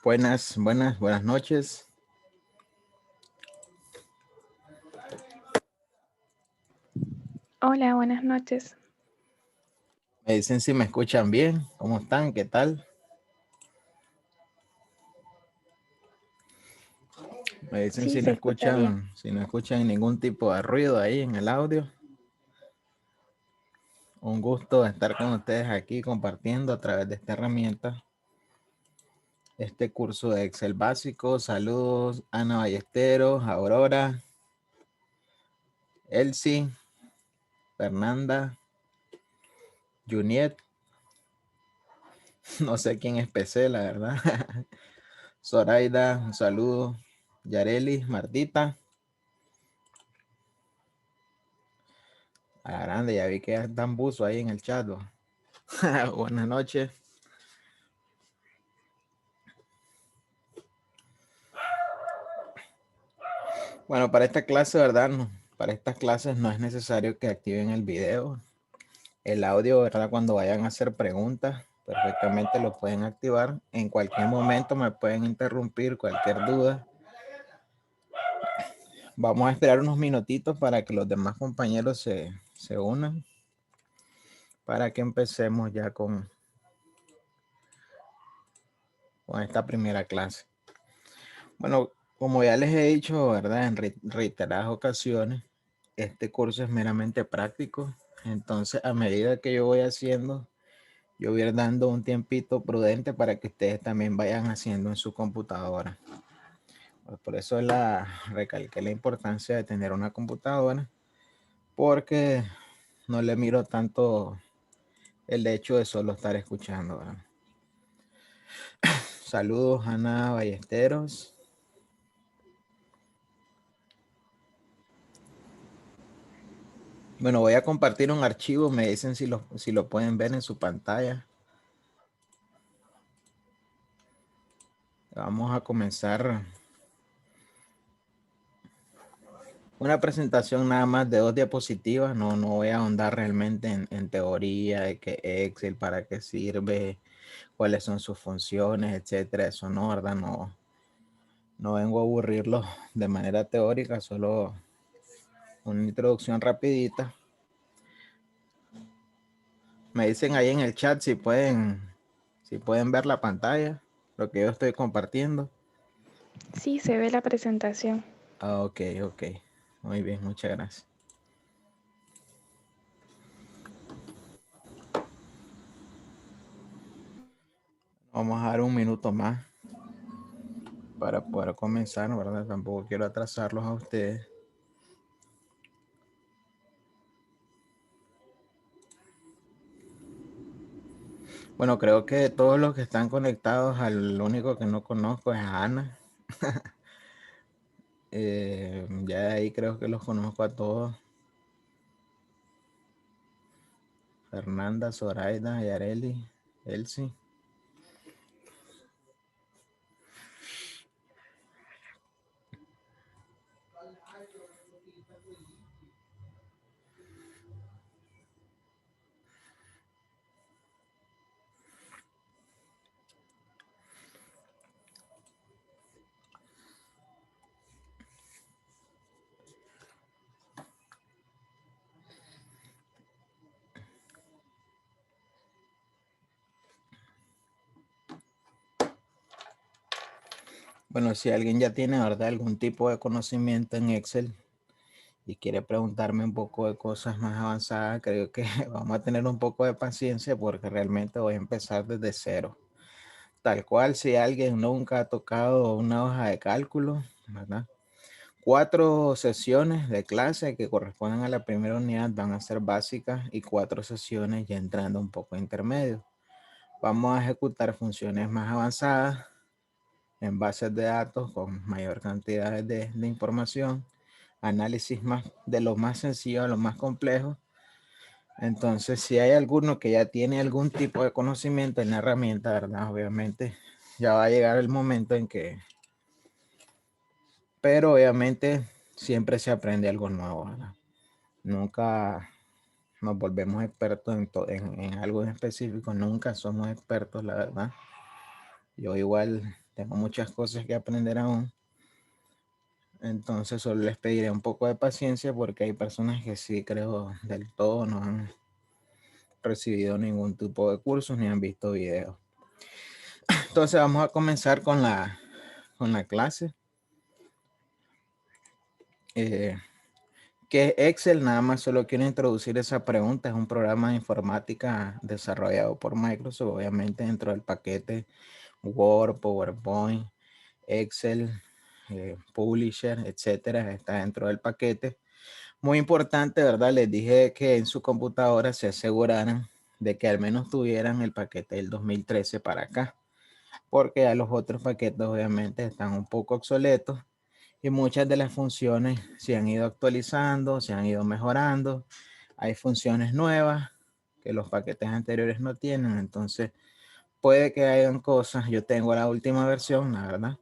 Buenas noches. Hola, buenas noches. Me dicen si me escuchan bien. ¿Cómo están? ¿Qué tal? Me dicen Sí, se escucha bien. si no escuchan ningún tipo de ruido ahí en el audio. Un gusto estar con ustedes aquí compartiendo a través de esta herramienta este curso de Excel básico. Saludos, Ana Ballesteros, Aurora, Elsie, Fernanda, Juniet. No sé quién es PC, la verdad. Zoraida, un saludo. Yareli, Martita. Ah, grande, ya vi que están buzo ahí en el chat. Buenas noches. Bueno, para esta clase, ¿verdad? No, para estas clases no es necesario que activen el video. El audio, ¿verdad? Cuando vayan a hacer preguntas, perfectamente lo pueden activar. En cualquier momento me pueden interrumpir cualquier duda. Vamos a esperar unos minutitos para que los demás compañeros se unan. Para que empecemos ya con esta primera clase. Bueno, como ya les he dicho, ¿verdad? En reiteradas ocasiones, este curso es meramente práctico. Entonces, a medida que yo voy haciendo, yo voy a ir dando un tiempito prudente para que ustedes también vayan haciendo en su computadora. Pues por eso recalqué la importancia de tener una computadora, porque no le miro tanto el hecho de solo estar escuchando, ¿verdad? Saludos, Ana Ballesteros. Bueno, voy a compartir un archivo, me dicen si lo pueden ver en su pantalla. Vamos a comenzar una presentación nada más de 2 diapositivas. No voy a ahondar realmente en teoría de que Excel, para qué sirve, cuáles son sus funciones, etcétera. Eso no, ¿verdad? No vengo a aburrirlos de manera teórica, solo una introducción rapidita. Me dicen ahí en el chat si pueden ver la pantalla, lo que yo estoy compartiendo. Sí, se ve la presentación. Ok. Muy bien, muchas gracias. Vamos a dar un minuto más para poder comenzar, ¿verdad? Tampoco quiero atrasarlos a ustedes. Bueno, creo que todos los que están conectados, al único que no conozco es a Ana. Ya de ahí creo que los conozco a todos. Fernanda, Zoraida, Yareli, Elsie. Bueno, si alguien ya tiene, ¿verdad?, algún tipo de conocimiento en Excel y quiere preguntarme un poco de cosas más avanzadas, creo que vamos a tener un poco de paciencia porque realmente voy a empezar desde cero. Tal cual, si alguien nunca ha tocado una hoja de cálculo, ¿verdad? 4 sesiones de clase que corresponden a la primera unidad van a ser básicas y 4 sesiones ya entrando un poco intermedio. Vamos a ejecutar funciones más avanzadas en bases de datos con mayor cantidad de información, análisis más de lo más sencillo a lo más complejo. Entonces, si hay alguno que ya tiene algún tipo de conocimiento en la herramienta, ¿verdad? Obviamente ya va a llegar el momento en que, pero obviamente siempre se aprende algo nuevo, ¿verdad? Nunca nos volvemos expertos en algo en específico, nunca somos expertos, la verdad. Yo igual tengo muchas cosas que aprender aún. Entonces solo les pediré un poco de paciencia porque hay personas que sí creo del todo no han recibido ningún tipo de cursos ni han visto videos. Entonces vamos a comenzar con la clase. ¿Qué es Excel? Nada más solo quiero introducir esa pregunta. Es un programa de informática desarrollado por Microsoft, obviamente dentro del paquete Word, PowerPoint, Excel, Publisher, etcétera. Está dentro del paquete. Muy importante, ¿verdad? Les dije que en su computadora se aseguraran de que al menos tuvieran el paquete del 2013 para acá, porque ya los otros paquetes obviamente están un poco obsoletos y muchas de las funciones se han ido actualizando, se han ido mejorando. Hay funciones nuevas que los paquetes anteriores no tienen, entonces puede que hayan cosas. Yo tengo la última versión, la verdad.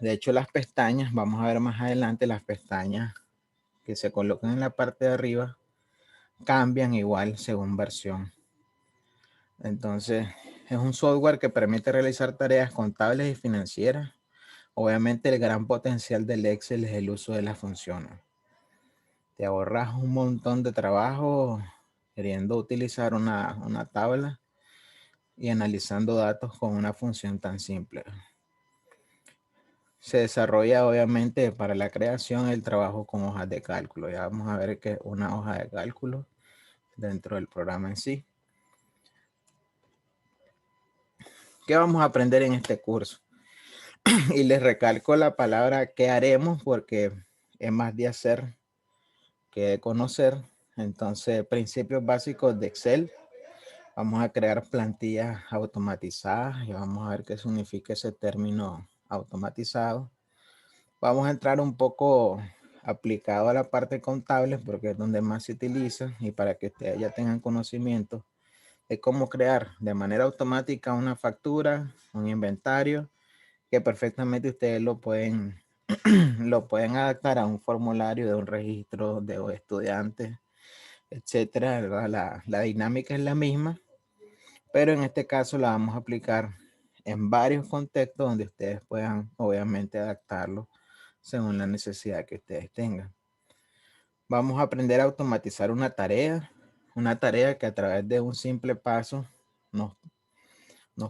De hecho, las pestañas, vamos a ver más adelante, las pestañas que se colocan en la parte de arriba cambian igual según versión. Entonces, es un software que permite realizar tareas contables y financieras. Obviamente, el gran potencial del Excel es el uso de las funciones. Te ahorras un montón de trabajo queriendo utilizar una tabla y analizando datos con una función tan simple. Se desarrolla obviamente para la creación el trabajo con hojas de cálculo. Ya vamos a ver que una hoja de cálculo dentro del programa en sí. ¿Qué vamos a aprender en este curso? Y les recalco la palabra ¿qué haremos? Porque es más de hacer que de conocer. Entonces, principios básicos de Excel. Vamos a crear plantillas automatizadas y vamos a ver qué significa ese término automatizado. Vamos a entrar un poco aplicado a la parte contable porque es donde más se utiliza y para que ustedes ya tengan conocimiento de cómo crear de manera automática una factura, un inventario, que perfectamente ustedes lo pueden adaptar a un formulario de un registro de estudiantes, etcétera. La dinámica es la misma, pero en este caso la vamos a aplicar en varios contextos donde ustedes puedan obviamente adaptarlo según la necesidad que ustedes tengan. Vamos a aprender a automatizar una tarea que a través de un simple paso nos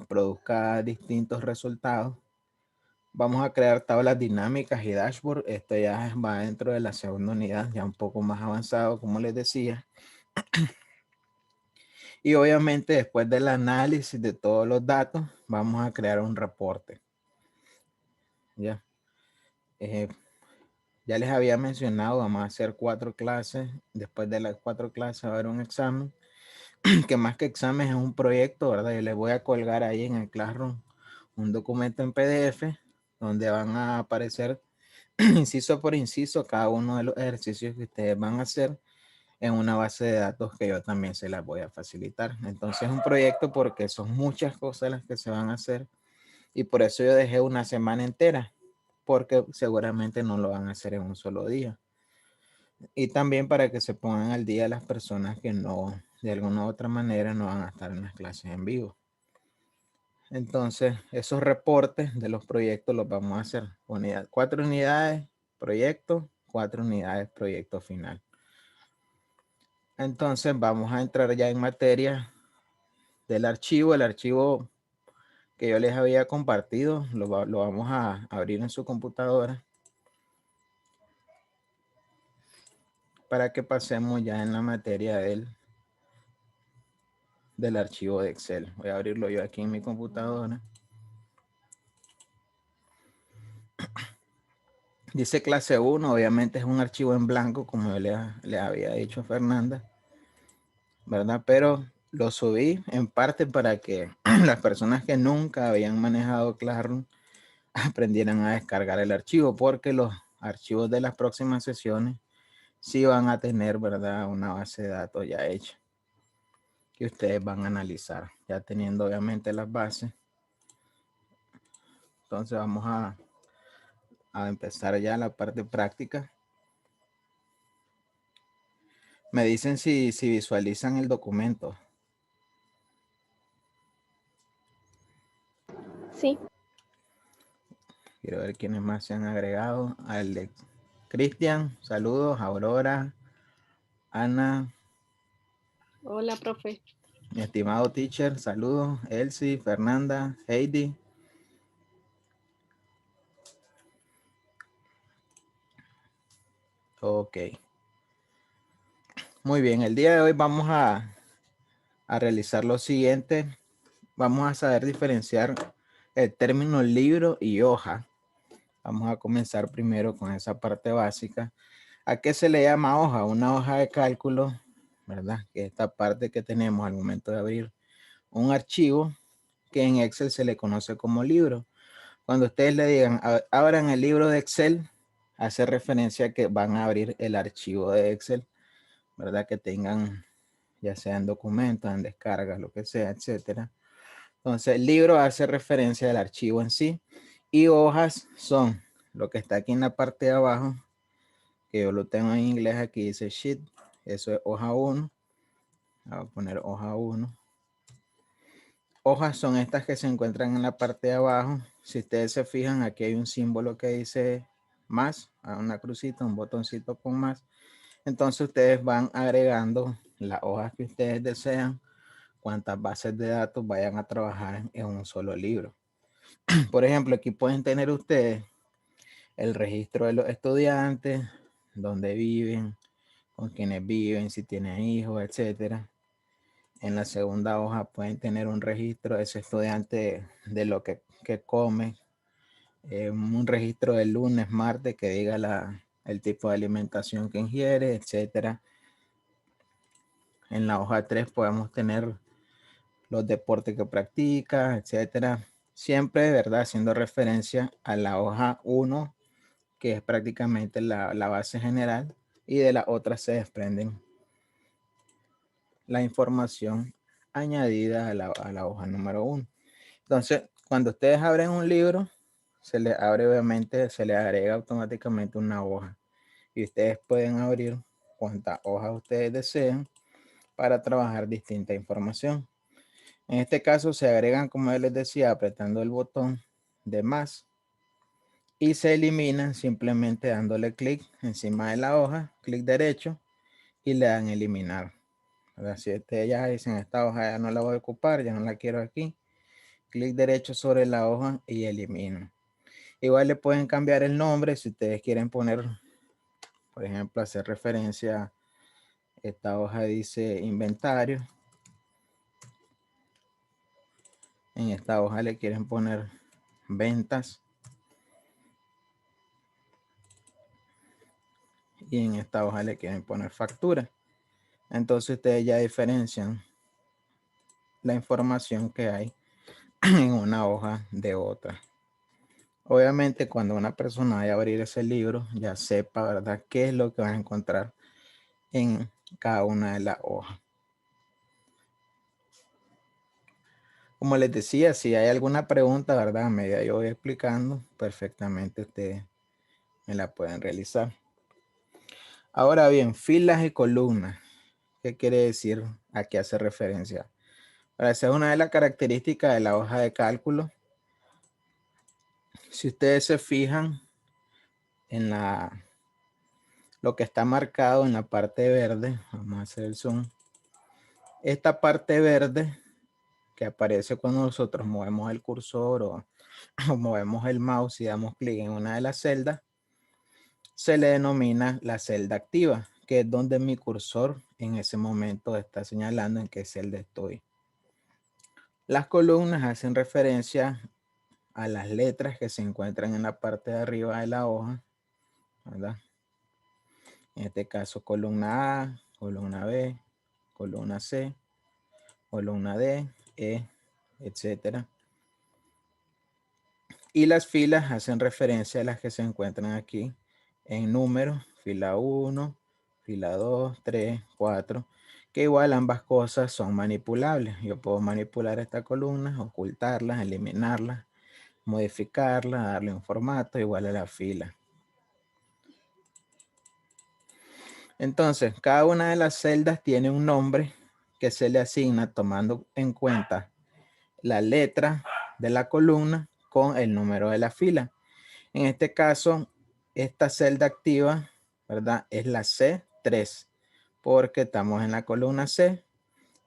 produzca distintos resultados. Vamos a crear tablas dinámicas y dashboard. Esto ya va dentro de la segunda unidad, ya un poco más avanzado, como les decía. Y obviamente después del análisis de todos los datos, vamos a crear un reporte. Ya. Ya les había mencionado, vamos a hacer 4 clases. Después de las 4 clases va a haber un examen, que más que examen es un proyecto, ¿verdad? Yo les voy a colgar ahí en el Classroom un documento en PDF donde van a aparecer inciso por inciso cada uno de los ejercicios que ustedes van a hacer en una base de datos que yo también se las voy a facilitar. Entonces es un proyecto porque son muchas cosas las que se van a hacer y por eso yo dejé una semana entera, porque seguramente no lo van a hacer en un solo día. Y también para que se pongan al día las personas que no, de alguna u otra manera, no van a estar en las clases en vivo. Entonces, esos reportes de los proyectos los vamos a hacer. 4 unidades, proyecto, 4 unidades, proyecto final. Entonces, vamos a entrar ya en materia del archivo. El archivo que yo les había compartido, lo vamos a abrir en su computadora para que pasemos ya en la materia del archivo de Excel. Voy a abrirlo yo aquí en mi computadora. Dice clase 1, obviamente es un archivo en blanco, como yo le había dicho a Fernanda, ¿verdad? Pero lo subí en parte para que las personas que nunca habían manejado Classroom aprendieran a descargar el archivo, porque los archivos de las próximas sesiones sí van a tener, ¿verdad? Una base de datos ya hecha que ustedes van a analizar, ya teniendo obviamente las bases. Entonces vamos a empezar ya la parte práctica. Me dicen si visualizan el documento. Sí. Quiero ver quiénes más se han agregado. Cristian, saludos. Aurora, Ana, Hola, profe. mi estimado teacher, saludos. Elsie, Fernanda, Heidi. Ok. Muy bien, el día de hoy vamos a realizar lo siguiente. Vamos a saber diferenciar el término libro y hoja. Vamos a comenzar primero con esa parte básica. ¿A qué se le llama hoja? Una hoja de cálculo, ¿verdad? Que esta parte que tenemos al momento de abrir un archivo que en Excel se le conoce como libro. Cuando ustedes le digan, abran el libro de Excel, hace referencia a que van a abrir el archivo de Excel, ¿verdad? Que tengan, ya sean documentos, en descargas, lo que sea, etcétera. Entonces, el libro hace referencia al archivo en sí y hojas son lo que está aquí en la parte de abajo, que yo lo tengo en inglés, aquí dice sheet, eso es hoja 1. Voy a poner hoja 1. Hojas son estas que se encuentran en la parte de abajo. Si ustedes se fijan, aquí hay un símbolo que dice más, una crucita, un botoncito con más. Entonces ustedes van agregando las hojas que ustedes desean, cuántas bases de datos vayan a trabajar en un solo libro. Por ejemplo, aquí pueden tener ustedes el registro de los estudiantes, dónde viven, con quienes viven, si tienen hijos, etcétera. En la segunda hoja pueden tener un registro de ese estudiante de lo que come, un registro del lunes, martes, que diga el tipo de alimentación que ingiere, etcétera. En la hoja 3 podemos tener los deportes que practica, etcétera. Siempre, ¿verdad? Haciendo referencia a la hoja 1, que es prácticamente la base general, y de la otra se desprenden la información añadida a la hoja número 1. Entonces, cuando ustedes abren un libro, se les abre, obviamente, se les agrega automáticamente una hoja. Y ustedes pueden abrir cuantas hojas ustedes deseen para trabajar distinta información. En este caso se agregan, como yo les decía, apretando el botón de más y se eliminan simplemente dándole clic encima de la hoja, clic derecho y le dan eliminar. Ahora, si ustedes ya dicen esta hoja ya no la voy a ocupar, ya no la quiero aquí, clic derecho sobre la hoja y elimino. Igual le pueden cambiar el nombre si ustedes quieren poner, por ejemplo, hacer referencia, esta hoja dice inventario. En esta hoja le quieren poner ventas. Y en esta hoja le quieren poner factura. Entonces ustedes ya diferencian la información que hay en una hoja de otra. Obviamente cuando una persona vaya a abrir ese libro ya sepa, ¿verdad?, qué es lo que van a encontrar en cada una de las hojas. Como les decía, si hay alguna pregunta, ¿verdad?, a medida yo voy explicando, perfectamente ustedes me la pueden realizar. Ahora bien, filas y columnas. ¿Qué quiere decir? ¿A qué hace referencia? Ahora, esa es una de las características de la hoja de cálculo. Si ustedes se fijan en lo que está marcado en la parte verde, vamos a hacer el zoom. Esta parte verde que aparece cuando nosotros movemos el cursor o movemos el mouse y damos clic en una de las celdas, se le denomina la celda activa, que es donde mi cursor en ese momento está señalando en qué celda estoy. Las columnas hacen referencia a las letras que se encuentran en la parte de arriba de la hoja, ¿verdad? En este caso, columna A, columna B, columna C, columna D, E, etcétera. Y las filas hacen referencia a las que se encuentran aquí en números, fila 1, fila 2, 3, 4, que igual ambas cosas son manipulables. Yo puedo manipular esta columna, ocultarlas, eliminarlas, modificarla, darle un formato igual a la fila. Entonces, cada una de las celdas tiene un nombre que se le asigna tomando en cuenta la letra de la columna con el número de la fila. En este caso, esta celda activa, ¿verdad? Es la C3, porque estamos en la columna C,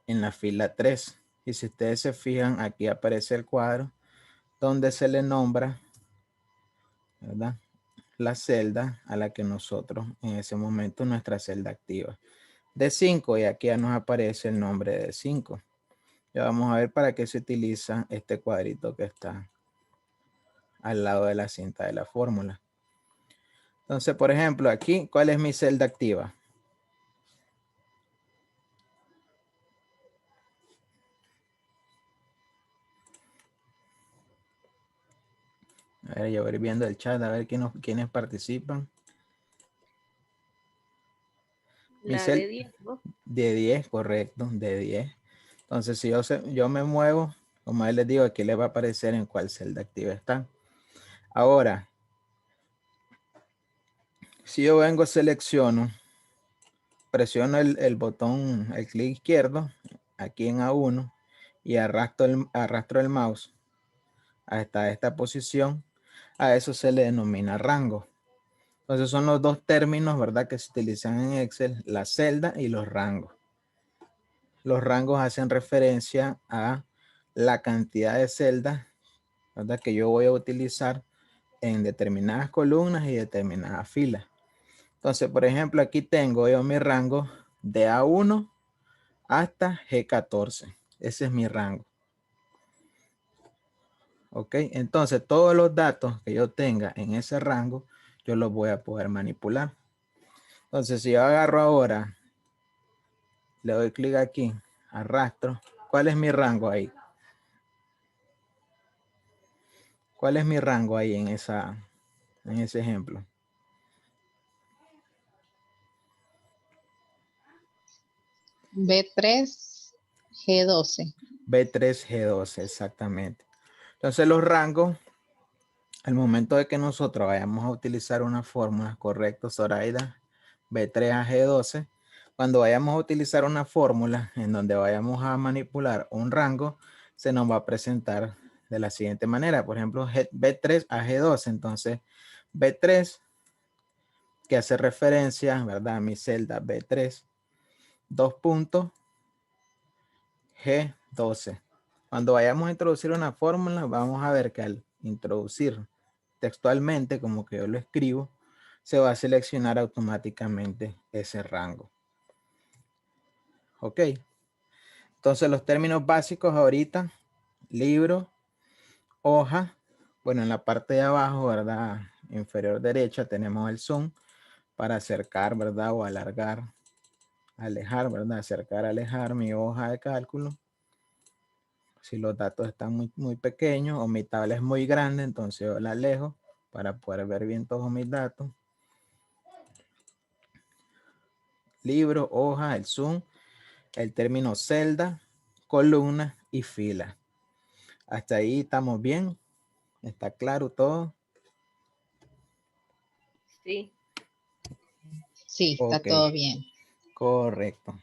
en la fila 3. Y si ustedes se fijan, aquí aparece el cuadro donde se le nombra, ¿verdad?, la celda a la que nosotros en ese momento, nuestra celda activa. D5, y aquí ya nos aparece el nombre de D5. Ya vamos a ver para qué se utiliza este cuadrito que está al lado de la cinta de la fórmula. Entonces, por ejemplo, aquí, ¿cuál es mi celda activa? A ver, yo voy viendo el chat, a ver quiénes participan. Mi La celda de 10, ¿no? de 10, correcto, de 10. Entonces, si yo me muevo, como les digo, aquí les va a aparecer en cuál celda activa está. Ahora, si yo vengo, selecciono, presiono el botón, el clic izquierdo, aquí en A1, y arrastro el mouse hasta esta posición, a eso se le denomina rango. Entonces son los dos términos, ¿verdad?, que se utilizan en Excel, la celda y los rangos. Los rangos hacen referencia a la cantidad de celdas, ¿verdad?, que yo voy a utilizar en determinadas columnas y determinadas filas. Entonces, por ejemplo, aquí tengo yo mi rango de A1 hasta G14. Ese es mi rango. ¿Ok? Entonces, todos los datos que yo tenga en ese rango, yo los voy a poder manipular. Entonces, si yo agarro ahora, le doy clic aquí, arrastro, ¿cuál es mi rango ahí? ¿Cuál es mi rango ahí en ese ejemplo? B3, G12. B3, G12, exactamente. Entonces, los rangos, al momento de que nosotros vayamos a utilizar una fórmula, correcto, Zoraida, B3 a G12, cuando vayamos a utilizar una fórmula en donde vayamos a manipular un rango, se nos va a presentar de la siguiente manera. Por ejemplo, B3 a G12. Entonces, B3, que hace referencia, ¿verdad?, a mi celda B3, 2 puntos, G12. Cuando vayamos a introducir una fórmula, vamos a ver que al introducir textualmente, como que yo lo escribo, se va a seleccionar automáticamente ese rango. Ok. Entonces los términos básicos ahorita, libro, hoja. Bueno, en la parte de abajo, ¿verdad?, inferior derecha, tenemos el zoom para acercar, ¿verdad?, o alargar, alejar, ¿verdad?, acercar, alejar mi hoja de cálculo. Si los datos están muy pequeños o mi tabla es muy grande, entonces yo la alejo para poder ver bien todos mis datos. Libro, hoja, el zoom, el término celda, columna y fila. Hasta ahí estamos bien. ¿Está claro todo? Sí. Sí, está Ok, todo bien. correcto.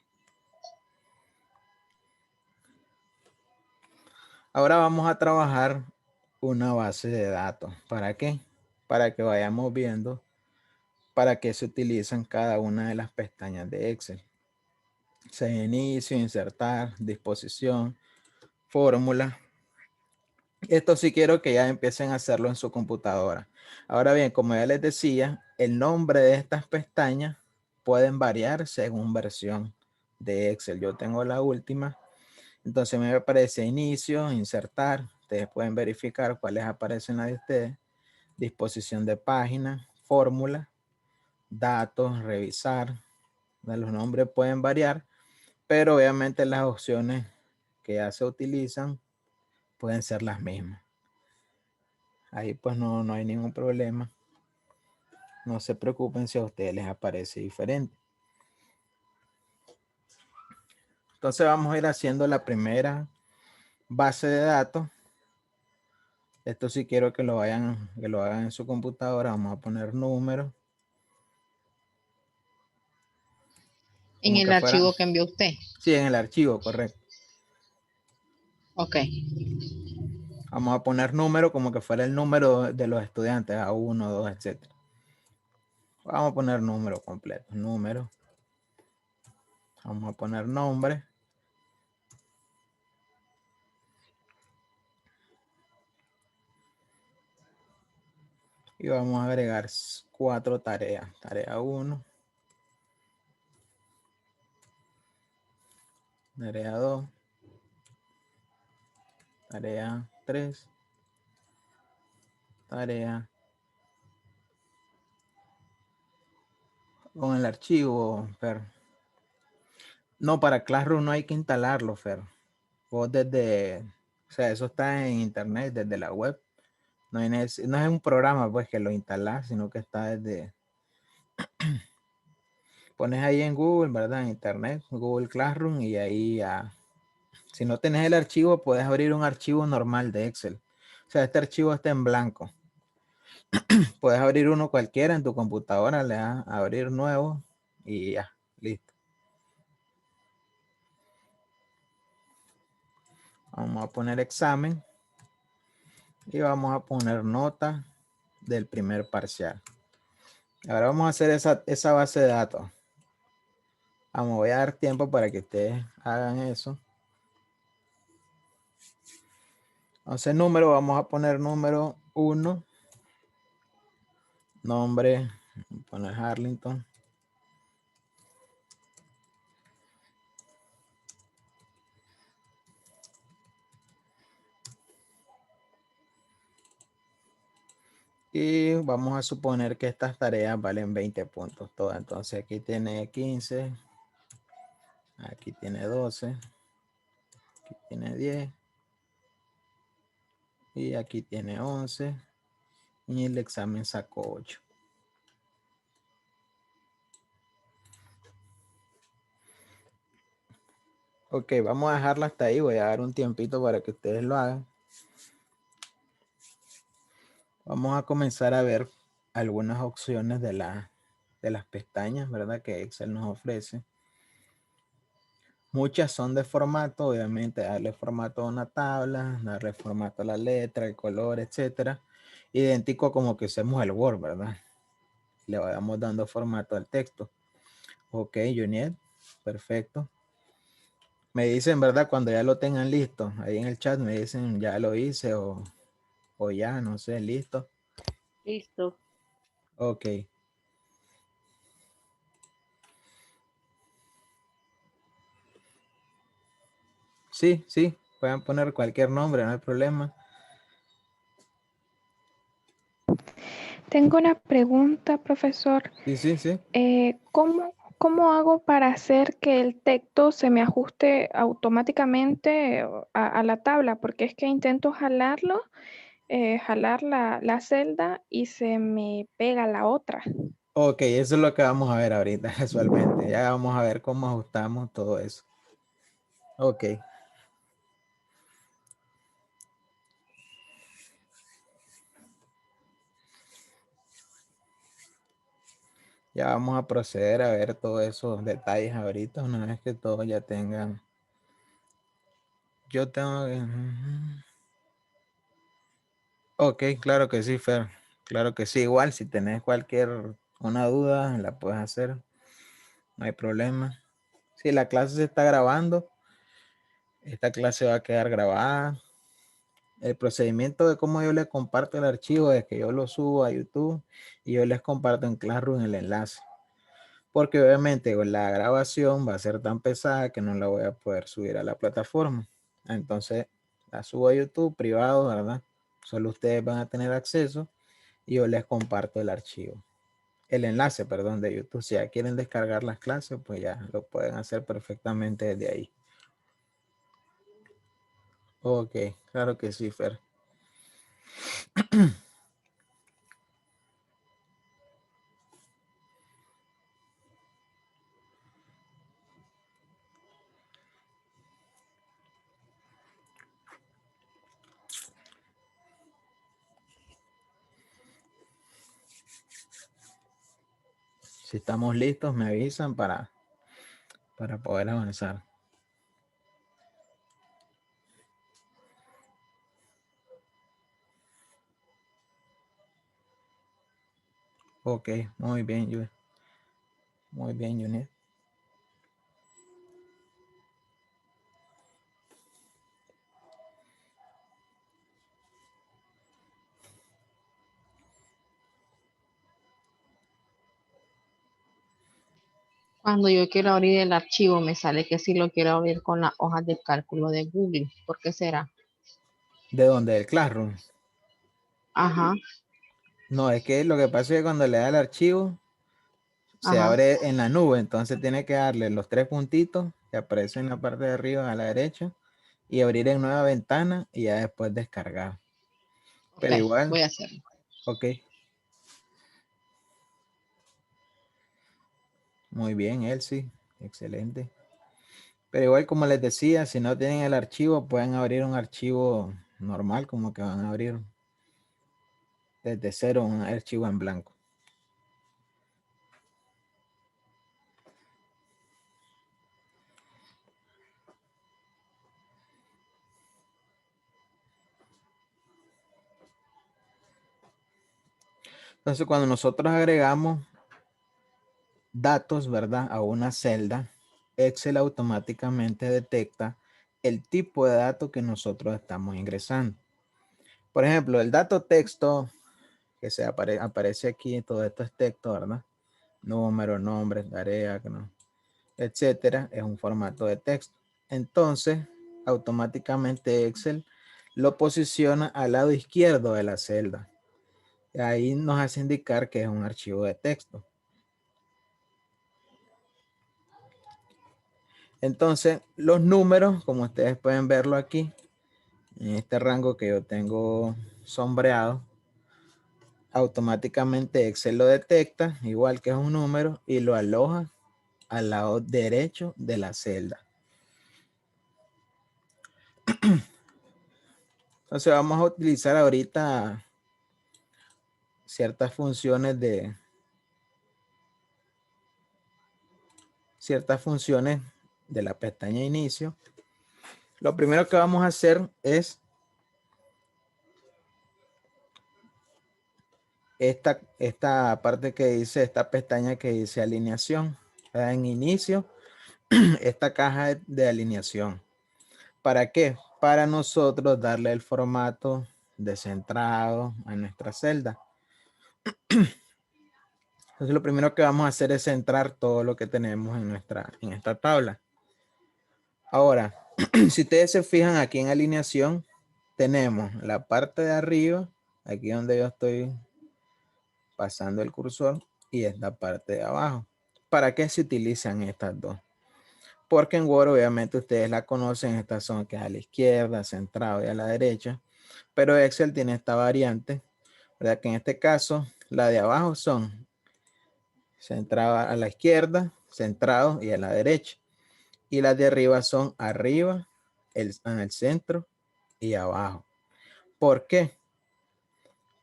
Ahora vamos a trabajar una base de datos. ¿Para qué? Para que vayamos viendo para qué se utilizan cada una de las pestañas de Excel. Sea inicio, insertar, disposición, fórmula. Esto sí quiero que ya empiecen a hacerlo en su computadora. Ahora bien, como ya les decía, el nombre de estas pestañas pueden variar según versión de Excel. Yo tengo la última. Entonces me aparece inicio, insertar. Ustedes pueden verificar cuáles aparecen las de ustedes. Disposición de página, fórmula, datos, revisar. Los nombres pueden variar, pero obviamente las opciones que ya se utilizan pueden ser las mismas. Ahí pues no hay ningún problema. No se preocupen si a ustedes les aparece diferente. Entonces vamos a ir haciendo la primera base de datos. Esto sí quiero que lo hagan en su computadora. Vamos a poner números. En Como el que fuera. archivo que envió usted. Sí, en el archivo, correcto. Ok. Vamos a poner número como que fuera el número de los estudiantes, a 1, 2, etcétera. Vamos a poner número completo, número. Vamos a poner nombre. Y vamos a agregar 4 tareas. Tarea 1. Tarea 2. Tarea 3. Tarea. Con el archivo, Fer. No, para Classroom no hay que instalarlo, Fer. Vos desde, o sea, eso está en internet, desde la web. No es un programa pues que lo instalas, sino que está desde, pones ahí en Google, ¿verdad? En internet, Google Classroom, y ahí si no tenés el archivo, puedes abrir un archivo normal de Excel. O sea, este archivo está en blanco. Puedes abrir uno cualquiera en tu computadora, le das a abrir nuevo y ya, listo. Vamos a poner examen y vamos a poner nota del primer parcial. Ahora vamos a hacer esa base de datos. Vamos, voy a dar tiempo para que ustedes hagan eso. Entonces, número, vamos a poner número 1. Nombre, voy a poner Harlington. Y vamos a suponer que estas tareas valen 20 puntos todas. Entonces aquí tiene 15. Aquí tiene 12. Aquí tiene 10. Y aquí tiene 11. Y el examen sacó 8. Ok, vamos a dejarla hasta ahí. Voy a dar un tiempito para que ustedes lo hagan. Vamos a comenzar a ver algunas opciones de las pestañas, ¿verdad? Que Excel nos ofrece. Muchas son de formato, obviamente, darle formato a una tabla, darle formato a la letra, el color, etcétera. Idéntico como que usemos el Word, ¿verdad? Le vayamos dando formato al texto. Ok, Juniet, perfecto. Me dicen, ¿verdad? Cuando ya lo tengan listo, ahí en el chat me dicen, ya lo hice o ya, no sé, listo. Listo. Ok. Sí, sí, pueden poner cualquier nombre, no hay problema. Tengo una pregunta, profesor. Sí, sí, sí. ¿Cómo hago para hacer que el texto se me ajuste automáticamente a la tabla? Porque es que intento jalarlo, jalar la celda y se me pega la otra. Ok, eso es lo que vamos a ver ahorita, casualmente. Ya vamos a ver cómo ajustamos todo eso. Ok. Ya vamos a proceder a ver todos esos detalles ahorita, una vez que todos ya tengan. Yo tengo que... Ok, claro que sí, Fer. Claro que sí. Igual, si tenés una duda, la puedes hacer. No hay problema. Si la clase se está grabando, esta clase va a quedar grabada. El procedimiento de cómo yo les comparto el archivo es que yo lo subo a YouTube y yo les comparto en Classroom el enlace. Porque obviamente la grabación va a ser tan pesada que no la voy a poder subir a la plataforma. Entonces la subo a YouTube privado, ¿verdad? Solo ustedes van a tener acceso y yo les comparto el archivo. El enlace, perdón, de YouTube. Si ya quieren descargar las clases, pues ya lo pueden hacer perfectamente desde ahí. Ok, claro que sí, Fer. Si estamos listos, me avisan para poder avanzar. Ok, muy bien, muy bien, Junet. Cuando yo quiero abrir el archivo, me sale que si lo quiero abrir con las hojas de cálculo de Google. ¿Por qué será? ¿De dónde? ¿Del Classroom? Ajá, No, es que lo que pasa es que cuando le da el archivo, se ajá. abre en la nube, entonces tiene que darle los 3 puntitos que aparecen en la parte de arriba a la derecha y abrir en nueva ventana y ya después descargar. Ok, Pero igual, voy a hacerlo. ok. Muy bien, Elsie. Excelente. Pero igual, como les decía, si no tienen el archivo, pueden abrir un archivo normal, como que van a abrir desde cero un archivo en blanco. Entonces, cuando nosotros agregamos datos, ¿verdad? A una celda, Excel automáticamente detecta el tipo de dato que nosotros estamos ingresando. Por ejemplo, el dato texto que aparece aquí, todo esto es texto, ¿verdad? Número, nombre, tarea, etcétera, es un formato de texto. Entonces, automáticamente Excel lo posiciona al lado izquierdo de la celda. Ahí nos hace indicar que es un archivo de texto. Entonces, los números, como ustedes pueden verlo aquí, en este rango que yo tengo sombreado, automáticamente Excel lo detecta, igual que es un número, y lo aloja al lado derecho de la celda. Entonces vamos a utilizar ahorita ciertas funciones de la pestaña inicio. Lo primero que vamos a hacer es esta parte que dice, esta pestaña que dice alineación. En inicio, esta caja de alineación. ¿Para qué? Para nosotros darle el formato de centrado a nuestra celda. Entonces lo primero que vamos a hacer es centrar todo lo que tenemos en esta tabla. Ahora, si ustedes se fijan aquí en alineación, tenemos la parte de arriba, aquí donde yo estoy pasando el cursor, y esta parte de abajo. ¿Para qué se utilizan estas dos? Porque en Word obviamente ustedes la conocen, estas son que es a la izquierda, centrado y a la derecha, pero Excel tiene esta variante, ¿verdad? Que en este caso, la de abajo son centrado a la izquierda, centrado y a la derecha. Y las de arriba son arriba, en el centro y abajo. ¿Por qué?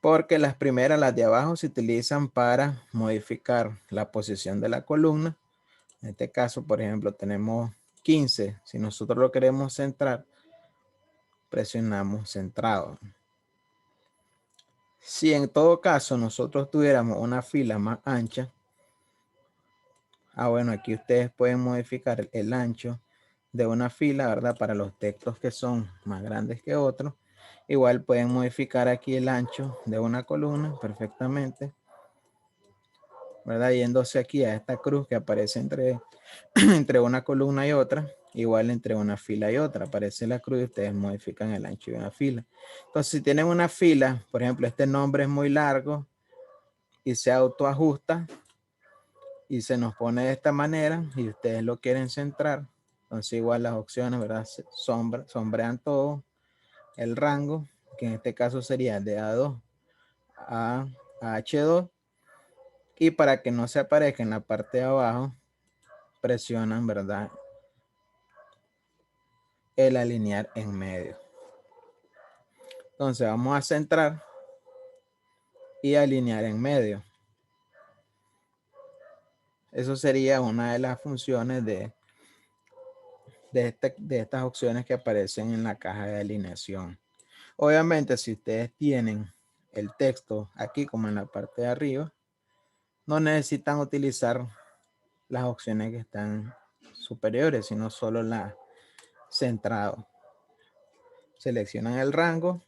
Porque las primeras, las de abajo, se utilizan para modificar la posición de la columna. En este caso, por ejemplo, tenemos 15. Si nosotros lo queremos centrar, presionamos centrado. Si en todo caso nosotros tuviéramos una fila más ancha, bueno, aquí ustedes pueden modificar el ancho de una fila, ¿verdad? Para los textos que son más grandes que otros. Igual pueden modificar aquí el ancho de una columna perfectamente, ¿verdad? Yéndose aquí a esta cruz que aparece entre una columna y otra, igual entre una fila y otra. Aparece la cruz y ustedes modifican el ancho de una fila. Entonces, si tienen una fila, por ejemplo, este nombre es muy largo y se autoajusta y se nos pone de esta manera y ustedes lo quieren centrar, entonces igual las opciones, ¿verdad? Sombrean todo el rango, que en este caso sería de A2 a H2, y para que no se aparezca en la parte de abajo, presionan, ¿verdad? El alinear en medio. Entonces vamos a centrar y alinear en medio. Eso sería una de las funciones de estas opciones que aparecen en la caja de alineación. Obviamente, si ustedes tienen el texto aquí como en la parte de arriba, no necesitan utilizar las opciones que están superiores, sino solo la centrado. Seleccionan el rango,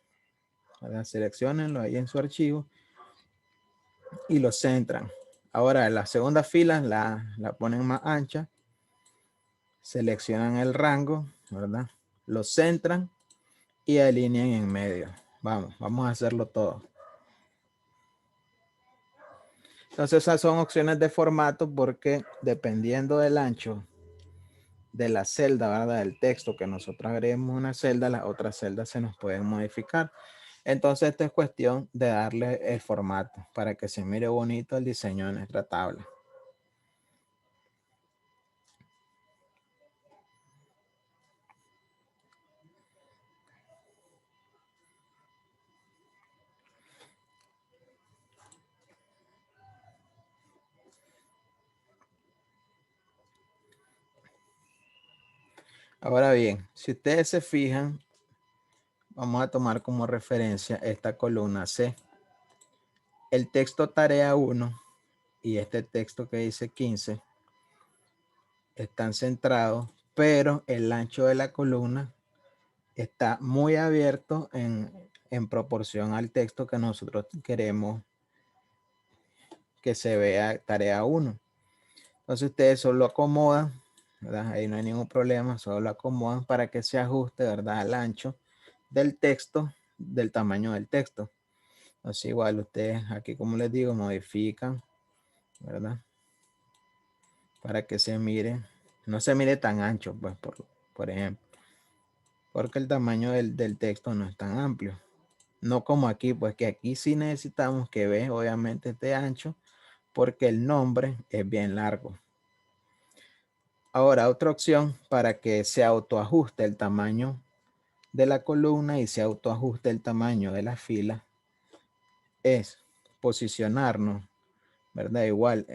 seleccionenlo ahí en su archivo y lo centran. Ahora la segunda fila la ponen más ancha, seleccionan el rango, ¿verdad? Lo centran y alinean en medio. Vamos a hacerlo todo. Entonces esas son opciones de formato porque dependiendo del ancho de la celda, ¿verdad? Del texto que nosotros agreguemos una celda, las otras celdas se nos pueden modificar. Entonces esta es cuestión de darle el formato para que se mire bonito el diseño de nuestra tabla. Ahora bien, si ustedes se fijan, vamos a tomar como referencia esta columna C. El texto tarea 1 y este texto que dice 15 están centrados, pero el ancho de la columna está muy abierto en proporción al texto que nosotros queremos que se vea tarea 1. Entonces ustedes solo acomodan, ¿verdad? Ahí no hay ningún problema, solo lo acomodan para que se ajuste, ¿verdad? Al ancho del texto, del tamaño del texto. Entonces igual ustedes aquí, como les digo, modifican, ¿verdad? Para que se mire, no se mire tan ancho, pues, por ejemplo. Porque el tamaño del texto no es tan amplio. No como aquí, pues que aquí sí necesitamos que vean obviamente este ancho, porque el nombre es bien largo. Ahora, otra opción para que se autoajuste el tamaño de la columna y se autoajuste el tamaño de la fila es posicionarnos, ¿verdad? Igual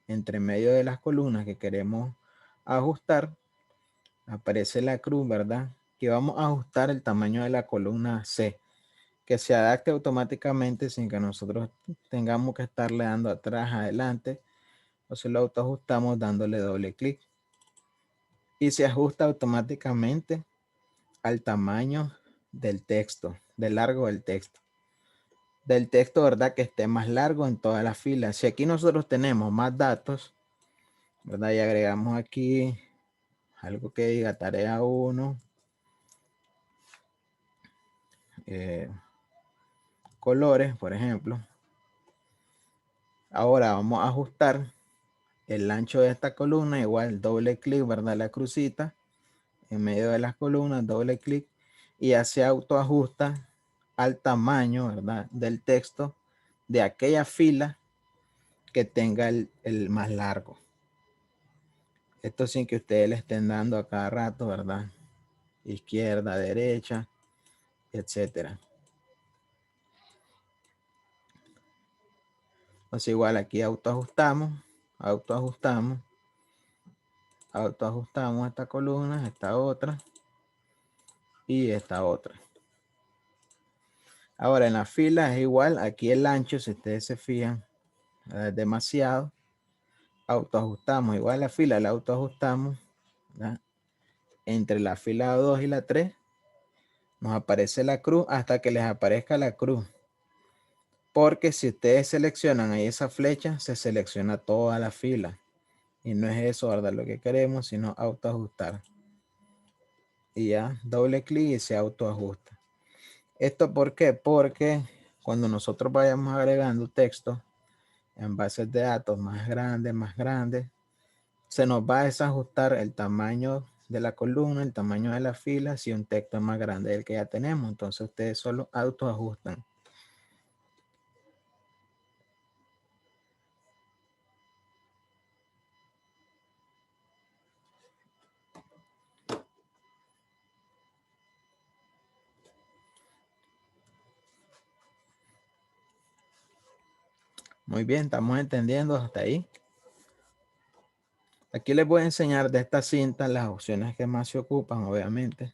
entre medio de las columnas que queremos ajustar, aparece la cruz, ¿verdad? Que vamos a ajustar el tamaño de la columna C, que se adapte automáticamente sin que nosotros tengamos que estarle dando atrás, adelante, o se lo autoajustamos dándole doble clic. Y se ajusta automáticamente al tamaño del texto, del largo del texto. Del texto, ¿verdad? Que esté más largo en todas las filas. Si aquí nosotros tenemos más datos, ¿verdad? Y agregamos aquí algo que diga tarea 1, colores, por ejemplo. Ahora vamos a ajustar el ancho de esta columna, igual doble clic, ¿verdad? La crucita en medio de las columnas, doble clic y ya se autoajusta al tamaño, ¿verdad? Del texto de aquella fila que tenga el más largo. Esto sin que ustedes le estén dando a cada rato, ¿verdad? Izquierda, derecha, etcétera. Entonces igual aquí autoajustamos esta columna, esta otra y esta otra. Ahora en la fila es igual, aquí el ancho, si ustedes se fijan, es demasiado. Autoajustamos, igual la fila la autoajustamos, ¿verdad? Entre la fila 2 y la 3 nos aparece la cruz hasta que les aparezca la cruz. Porque si ustedes seleccionan ahí esa flecha, se selecciona toda la fila. Y no es eso, ¿verdad? Lo que queremos, sino autoajustar. Y ya, doble clic y se autoajusta. ¿Esto por qué? Porque cuando nosotros vayamos agregando texto en bases de datos más grandes, se nos va a desajustar el tamaño de la columna, el tamaño de la fila, si un texto es más grande del que ya tenemos. Entonces ustedes solo autoajustan. Muy bien, estamos entendiendo hasta ahí. Aquí les voy a enseñar de esta cinta las opciones que más se ocupan, obviamente,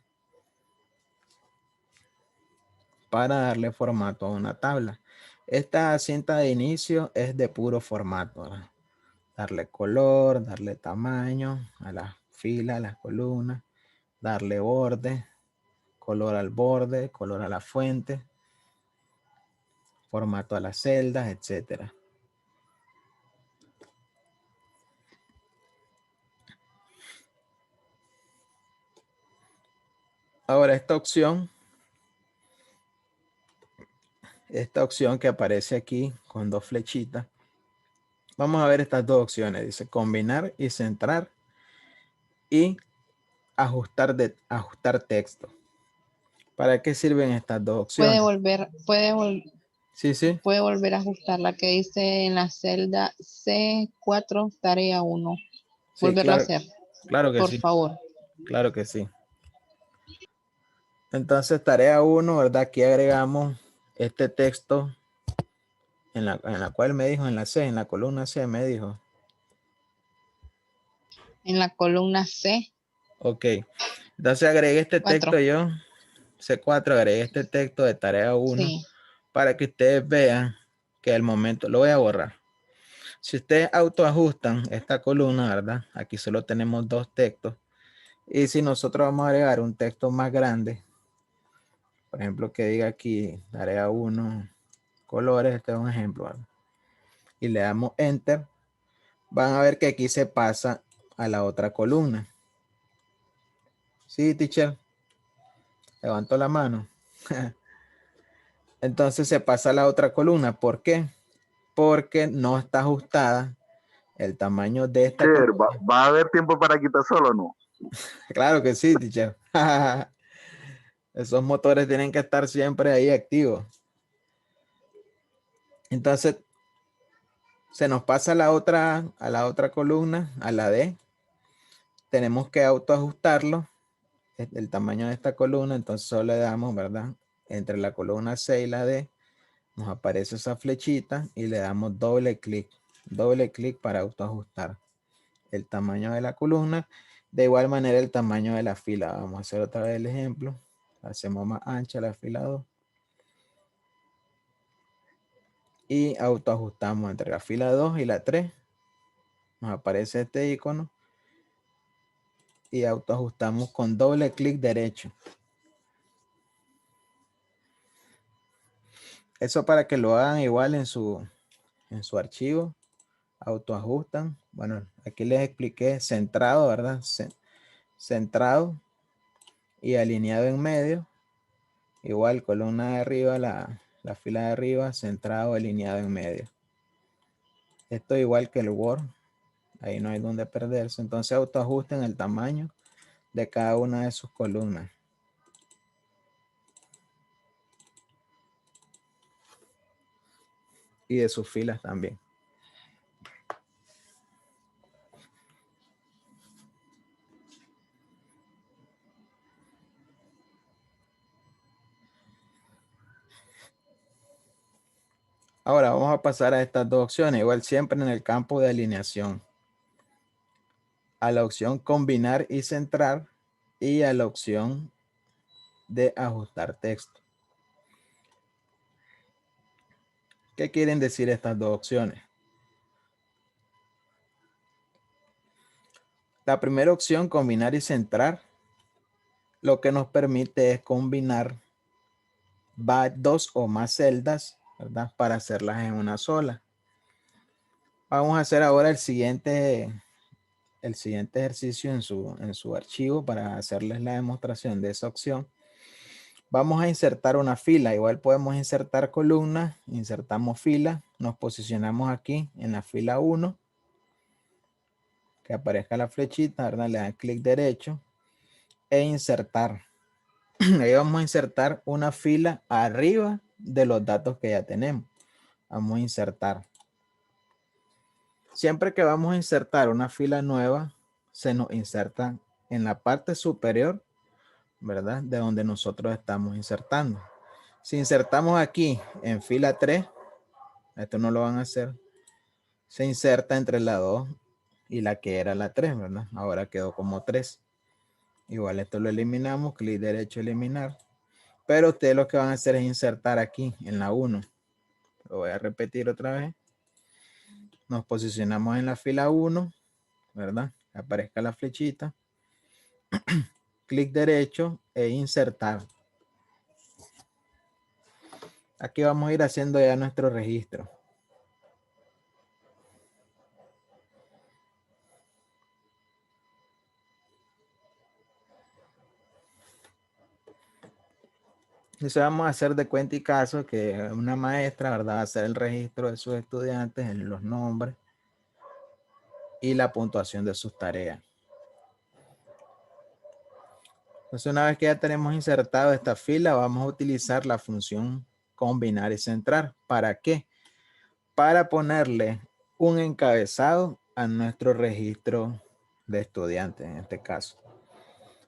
para darle formato a una tabla. Esta cinta de inicio es de puro formato, ¿verdad? Darle color, darle tamaño a las filas, a las columnas, darle borde, color al borde, color a la fuente, formato a las celdas, etcétera. Ahora esta opción que aparece aquí con dos flechitas, vamos a ver estas dos opciones. Dice combinar y centrar y ajustar texto. ¿Para qué sirven estas dos opciones? Sí. Puede volver a ajustar la que dice en la celda C4, tarea 1. Sí, Volverlo a hacer. Claro que por sí. favor. Claro que sí. Entonces, tarea 1, ¿verdad? Aquí agregamos este texto en la cual me dijo, en la C, en la columna C me dijo. En la columna C. Ok. Entonces agregué este 4. texto yo, C4, agregué este texto de tarea 1 Sí. para que ustedes vean que al momento, lo voy a borrar. Si ustedes autoajustan esta columna, ¿verdad? Aquí solo tenemos dos textos. Y si nosotros vamos a agregar un texto más grande, por ejemplo, que diga aquí, tarea 1, colores, este es un ejemplo, ¿verdad? Y le damos Enter, van a ver que aquí se pasa a la otra columna. Sí, teacher. Levanto la mano. Entonces se pasa a la otra columna. ¿Por qué? Porque no está ajustada el tamaño de esta columna. ¿Va a haber tiempo para quitar solo o no? Claro que sí, teacher. Esos motores tienen que estar siempre ahí activos. Entonces, se nos pasa a la otra columna, a la D. Tenemos que autoajustarlo, el tamaño de esta columna. Entonces, solo le damos, ¿verdad? Entre la columna C y la D, nos aparece esa flechita y le damos doble clic para autoajustar el tamaño de la columna. De igual manera, el tamaño de la fila. Vamos a hacer otra vez el ejemplo. Hacemos más ancha la fila 2. Y autoajustamos entre la fila 2 y la 3. Nos aparece este icono. Y autoajustamos con doble clic derecho. Eso para que lo hagan igual en su archivo. Autoajustan. Bueno, aquí les expliqué centrado, ¿verdad? Centrado y alineado en medio. Igual columna de arriba, la fila de arriba, centrado, alineado en medio. Esto igual que el Word. Ahí no hay donde perderse. Entonces autoajusten el tamaño de cada una de sus columnas. Y de sus filas también. Ahora vamos a pasar a estas dos opciones, igual siempre en el campo de alineación. A la opción combinar y centrar y a la opción de ajustar texto. ¿Qué quieren decir estas dos opciones? La primera opción, combinar y centrar, lo que nos permite es combinar dos o más celdas, ¿verdad? Para hacerlas en una sola. Vamos a hacer ahora el siguiente ejercicio en su archivo para hacerles la demostración de esa opción. Vamos a insertar una fila. Igual podemos insertar columnas. Insertamos fila. Nos posicionamos aquí en la fila 1. Que aparezca la flechita, ¿verdad? Le dan clic derecho. E insertar. Ahí vamos a insertar una fila arriba de los datos que ya tenemos. Vamos a insertar. Siempre que vamos a insertar una fila nueva, se nos inserta en la parte superior, ¿verdad? De donde nosotros estamos insertando. Si insertamos aquí en fila 3, esto no lo van a hacer, se inserta entre la 2 y la que era la 3, ¿verdad? Ahora quedó como 3. Igual esto lo eliminamos, clic derecho, eliminar. Pero ustedes lo que van a hacer es insertar aquí en la 1. Lo voy a repetir otra vez. Nos posicionamos en la fila 1, ¿verdad? Aparezca la flechita. Clic derecho e insertar. Aquí vamos a ir haciendo ya nuestro registro. Entonces vamos a hacer de cuenta y caso que una maestra, ¿verdad? Va a hacer el registro de sus estudiantes, en los nombres y la puntuación de sus tareas. Entonces una vez que ya tenemos insertado esta fila, vamos a utilizar la función combinar y centrar. ¿Para qué? Para ponerle un encabezado a nuestro registro de estudiantes en este caso.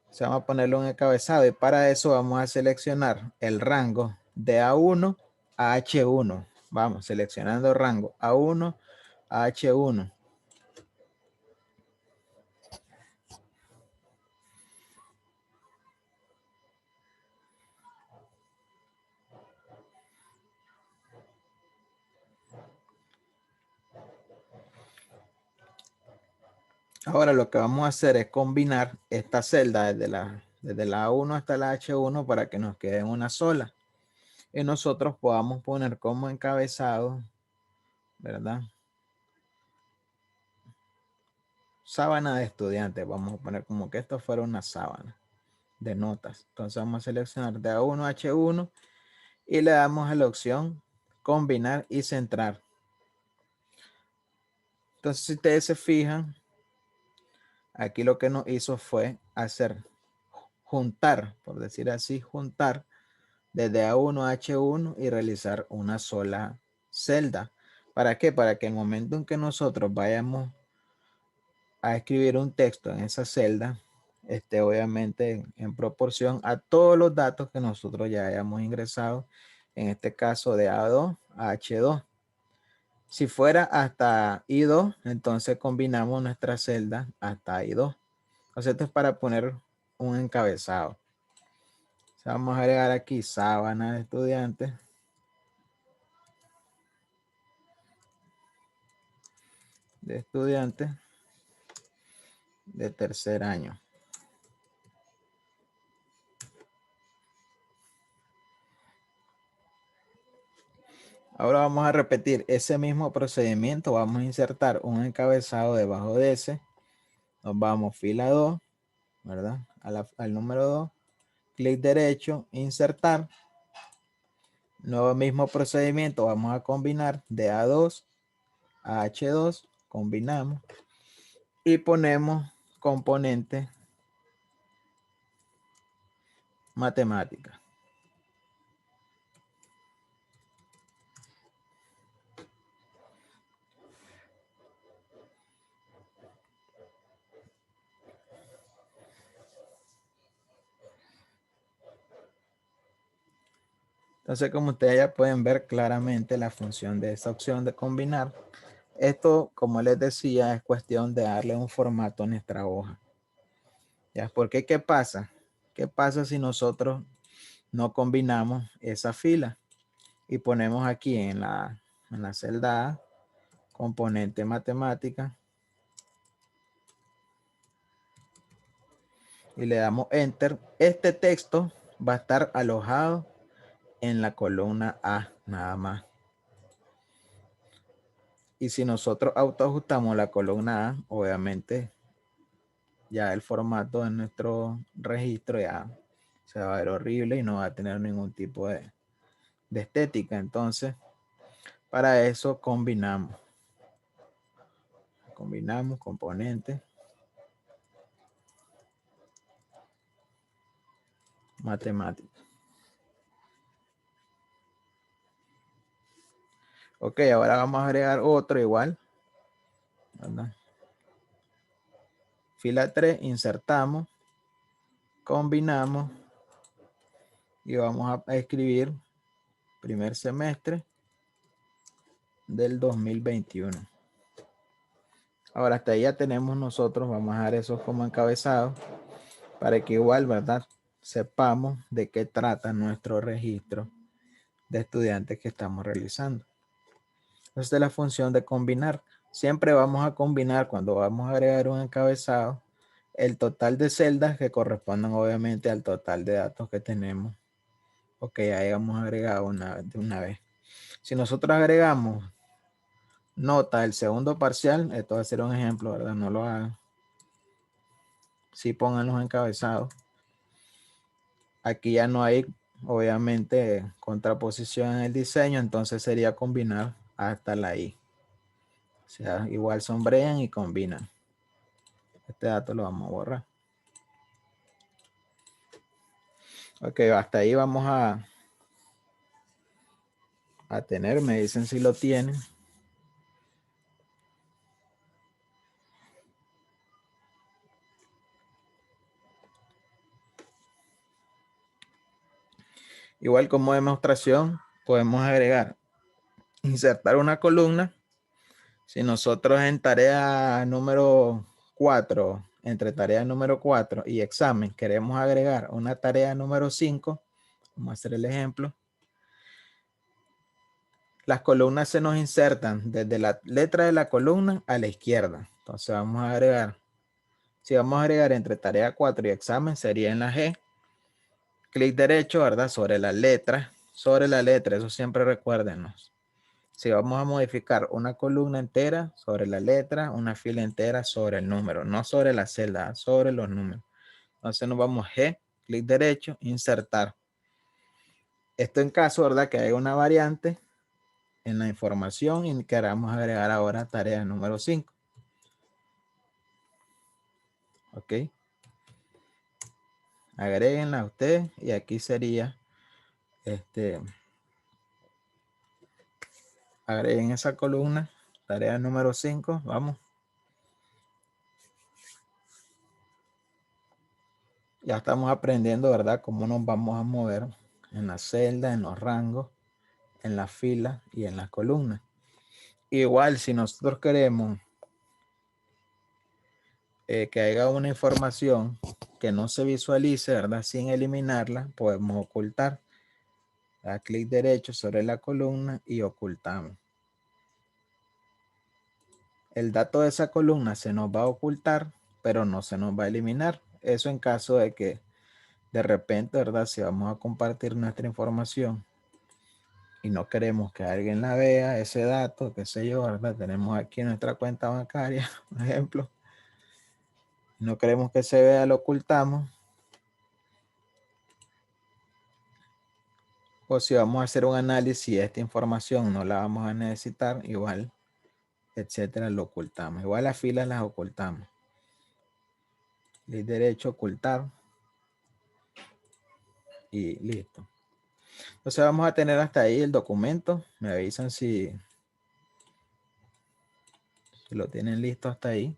O sea, vamos a ponerle un encabezado y para eso vamos a seleccionar el rango de A1 a H1. Vamos, seleccionando rango A1 a H1. Ahora lo que vamos a hacer es combinar esta celda desde la A1 hasta la H1 para que nos quede una sola. Y nosotros podamos poner como encabezado, ¿verdad? Sábana de estudiantes. Vamos a poner como que esto fuera una sábana de notas. Entonces vamos a seleccionar de A1 a H1 y le damos a la opción combinar y centrar. Entonces si ustedes se fijan, aquí lo que nos hizo fue hacer juntar, por decir así, juntar desde A1 a H1 y realizar una sola celda. ¿Para qué? Para que el momento en que nosotros vayamos a escribir un texto en esa celda, esté obviamente en proporción a todos los datos que nosotros ya hayamos ingresado, en este caso de A2 a H2. Si fuera hasta I2, entonces combinamos nuestra celda hasta I2. Entonces esto es para poner un encabezado. O sea, vamos a agregar aquí sábana de estudiantes. De tercer año. Ahora vamos a repetir ese mismo procedimiento. Vamos a insertar un encabezado debajo de ese. Nos vamos fila 2, ¿verdad? Al número 2. Clic derecho, insertar. Nuevo mismo procedimiento. Vamos a combinar de A2 a H2. Combinamos. Y ponemos componente matemática. Entonces, como ustedes ya pueden ver claramente la función de esta opción de combinar, esto, como les decía, es cuestión de darle un formato a nuestra hoja. ¿Ya? Porque, ¿qué pasa? ¿Qué pasa si nosotros no combinamos esa fila y ponemos aquí en la celda A, componente matemática, y le damos enter? Este texto va a estar alojado en la columna A nada más. Y si nosotros autoajustamos la columna A, obviamente ya el formato de nuestro registro ya se va a ver horrible y no va a tener ningún tipo de estética. Entonces, para eso combinamos componentes matemáticos. Ok, ahora vamos a agregar otro igual, ¿verdad? Fila 3, insertamos, combinamos y vamos a escribir primer semestre del 2021. Ahora hasta ahí ya tenemos nosotros, vamos a dar eso como encabezado para que igual, ¿verdad? Sepamos de qué trata nuestro registro de estudiantes que estamos realizando. Esta es la función de combinar. Siempre vamos a combinar cuando vamos a agregar un encabezado el total de celdas que correspondan obviamente al total de datos que tenemos o que ya hayamos agregado de una vez. Si nosotros agregamos nota del segundo parcial, esto va a ser un ejemplo, ¿verdad? No lo hagan. Sí pongan los encabezados. Aquí ya no hay obviamente contraposición en el diseño, entonces sería combinar hasta la I. O sea, igual sombrean y combinan. Este dato lo vamos a borrar. Ok, hasta ahí vamos a tener. Me dicen si lo tienen. Igual como demostración, podemos agregar, insertar una columna. Si nosotros en tarea número 4, entre tarea número 4 y examen, queremos agregar una tarea número 5, vamos a hacer el ejemplo. Las columnas se nos insertan desde la letra de la columna a la izquierda. Entonces vamos a agregar, si vamos a agregar entre tarea 4 y examen, sería en la G. Clic derecho, ¿verdad? Sobre la letra, eso siempre recuérdenos. Si vamos a modificar una columna entera sobre la letra, una fila entera sobre el número, no sobre la celda, sobre los números. Entonces nos vamos G, clic derecho, insertar. Esto en caso, ¿verdad? Que haya una variante en la información y queramos agregar ahora tarea número 5. Ok. Agréguenla a ustedes y aquí sería agreguen esa columna, tarea número 5, vamos. Ya estamos aprendiendo, ¿verdad? Cómo nos vamos a mover en la celda, en los rangos, en las filas y en las columnas. Igual, si nosotros queremos que haya una información que no se visualice, ¿verdad? Sin eliminarla, podemos ocultar. Da clic derecho sobre la columna y ocultamos. El dato de esa columna se nos va a ocultar, pero no se nos va a eliminar. Eso en caso de que de repente, ¿verdad? Si vamos a compartir nuestra información y no queremos que alguien la vea, ese dato, qué sé yo, ¿verdad? Tenemos aquí nuestra cuenta bancaria, por ejemplo. No queremos que se vea, lo ocultamos. O si vamos a hacer un análisis, esta información no la vamos a necesitar, igual, etcétera, lo ocultamos. Igual las filas las ocultamos. Clic derecho, ocultar. Y listo. Entonces vamos a tener hasta ahí el documento. Me avisan si lo tienen listo hasta ahí.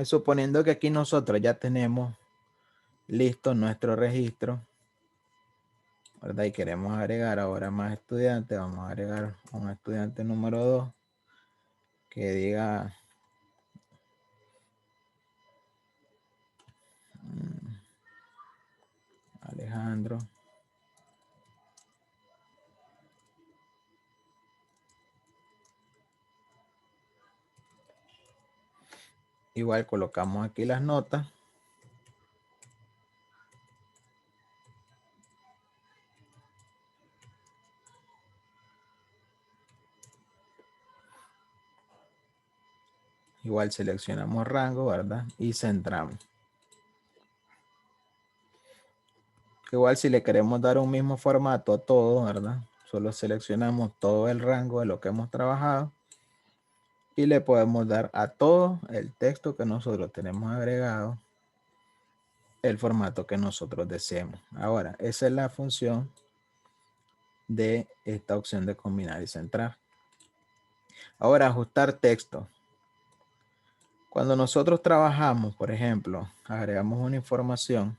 Suponiendo que aquí nosotros ya tenemos listo nuestro registro, ¿verdad? Y queremos agregar ahora más estudiantes. Vamos a agregar un estudiante número 2 que diga Alejandro. Igual colocamos aquí las notas. Igual seleccionamos rango, ¿verdad? Y centramos. Igual si le queremos dar un mismo formato a todo, ¿verdad? Solo seleccionamos todo el rango de lo que hemos trabajado. Y le podemos dar a todo el texto que nosotros tenemos agregado el formato que nosotros deseemos. Ahora, esa es la función de esta opción de combinar y centrar. Ahora, ajustar texto. Cuando nosotros trabajamos, por ejemplo, agregamos una información,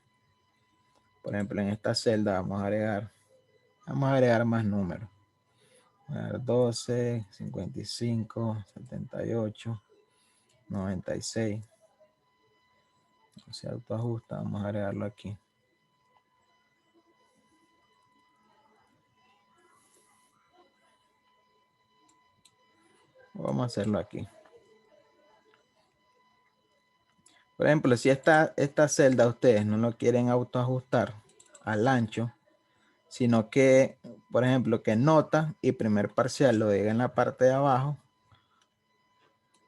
por ejemplo, en esta celda vamos a agregar más números. 12, 55, 78, 96, Se autoajusta, vamos a agregarlo aquí. Vamos a hacerlo aquí. Por ejemplo, si esta celda ustedes no lo quieren autoajustar al ancho, sino que, por ejemplo, que nota y primer parcial lo diga en la parte de abajo,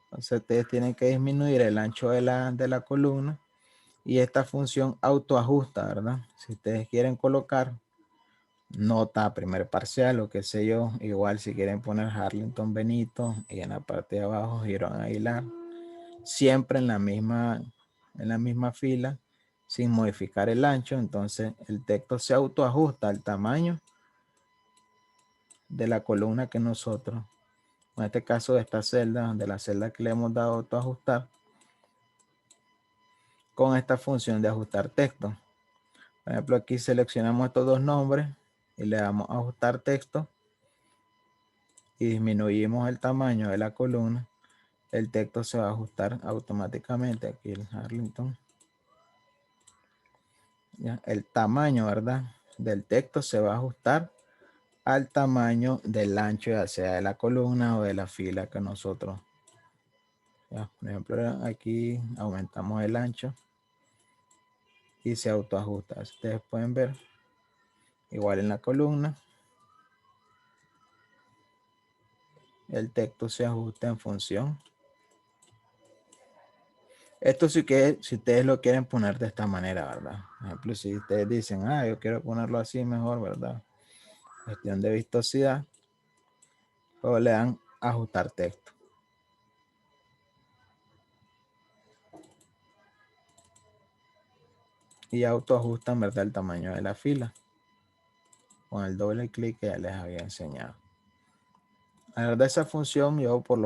entonces ustedes tienen que disminuir el ancho de la columna y esta función autoajusta, ¿verdad? Si ustedes quieren colocar nota, primer parcial o qué sé yo, igual si quieren poner Harlington Benito y en la parte de abajo Girón Aguilar, siempre en la misma fila sin modificar el ancho, entonces el texto se autoajusta al tamaño de la columna que nosotros, en este caso de esta celda, de la celda que le hemos dado autoajustar, con esta función de ajustar texto. Por ejemplo, aquí seleccionamos estos dos nombres y le damos a ajustar texto y disminuimos el tamaño de la columna. El texto se va a ajustar automáticamente. Aquí el Harlington. ¿Ya? El tamaño, ¿verdad? Del texto se va a ajustar al tamaño del ancho, ya sea de la columna o de la fila que nosotros. ¿Ya? Por ejemplo, aquí aumentamos el ancho y se autoajusta. Ustedes pueden ver, igual en la columna, el texto se ajusta en función. Esto sí que si ustedes lo quieren poner de esta manera, ¿verdad? Por ejemplo, si ustedes dicen, yo quiero ponerlo así mejor, ¿verdad? Cuestión de vistosidad, luego le dan ajustar texto. Y autoajustan, ¿verdad? El tamaño de la fila. Con el doble clic que ya les había enseñado. La verdad, esa función yo por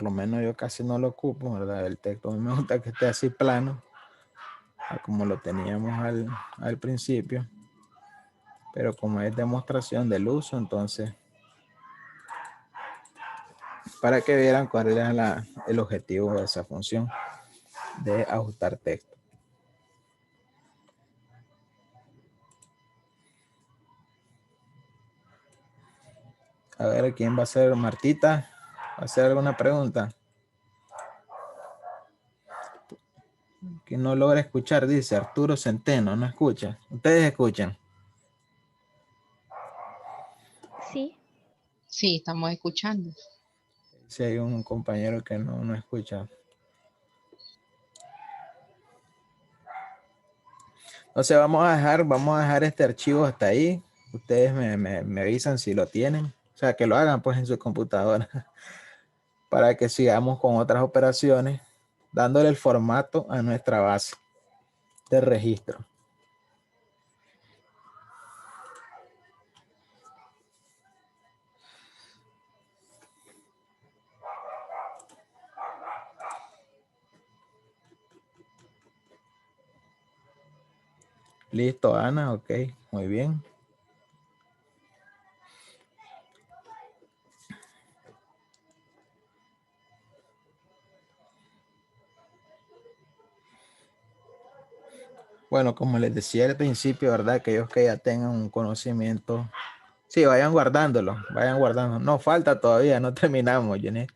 lo menos yo casi no lo ocupo, ¿verdad? El texto a mí me gusta que esté así plano, como lo teníamos al principio. Pero como es demostración del uso, entonces, para que vieran cuál era el objetivo de esa función de ajustar texto. A ver, ¿quién va a ser? Martita, ¿va a hacer alguna pregunta? Que no logra escuchar, dice Arturo Centeno, no escucha. ¿Ustedes escuchan? Sí. Sí, estamos escuchando. Si hay un compañero que no escucha. Entonces vamos a dejar este archivo hasta ahí. Ustedes me avisan si lo tienen. O sea, que lo hagan pues en su computadora para que sigamos con otras operaciones, dándole el formato a nuestra base de registro. Listo, Ana, ok, muy bien. Bueno, como les decía al principio, ¿verdad? Aquellos que ya tengan un conocimiento, sí, vayan guardándolo, vayan guardando. No, falta todavía, no terminamos, Jenny.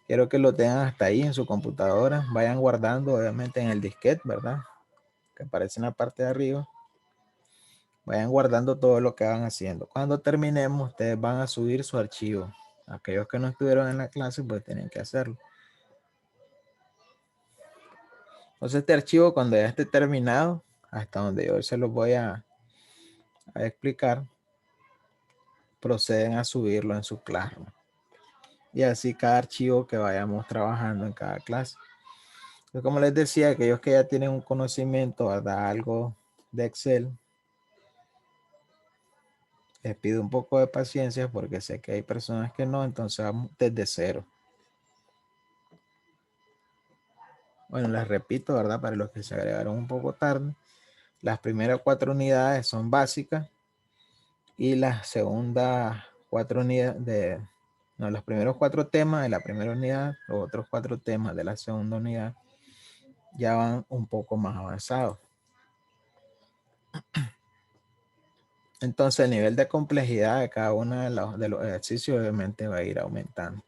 Quiero que lo tengan hasta ahí en su computadora, vayan guardando, obviamente en el disquete, ¿verdad? Que aparece en la parte de arriba. Vayan guardando todo lo que van haciendo. Cuando terminemos, ustedes van a subir su archivo. Aquellos que no estuvieron en la clase, pues tienen que hacerlo. Entonces, este archivo, cuando ya esté terminado, hasta donde yo se los voy a explicar, proceden a subirlo en su Classroom. Y así cada archivo que vayamos trabajando en cada clase. Entonces, como les decía, aquellos que ya tienen un conocimiento, ¿verdad? Algo de Excel, les pido un poco de paciencia porque sé que hay personas que no, entonces vamos desde cero. Bueno, les repito, ¿verdad? Para los que se agregaron un poco tarde, las primeras 4 unidades son básicas y las segundas 4 unidades los primeros 4 temas de la primera unidad, los otros 4 temas de la segunda unidad ya van un poco más avanzados. Entonces el nivel de complejidad de cada uno de los ejercicios obviamente va a ir aumentando.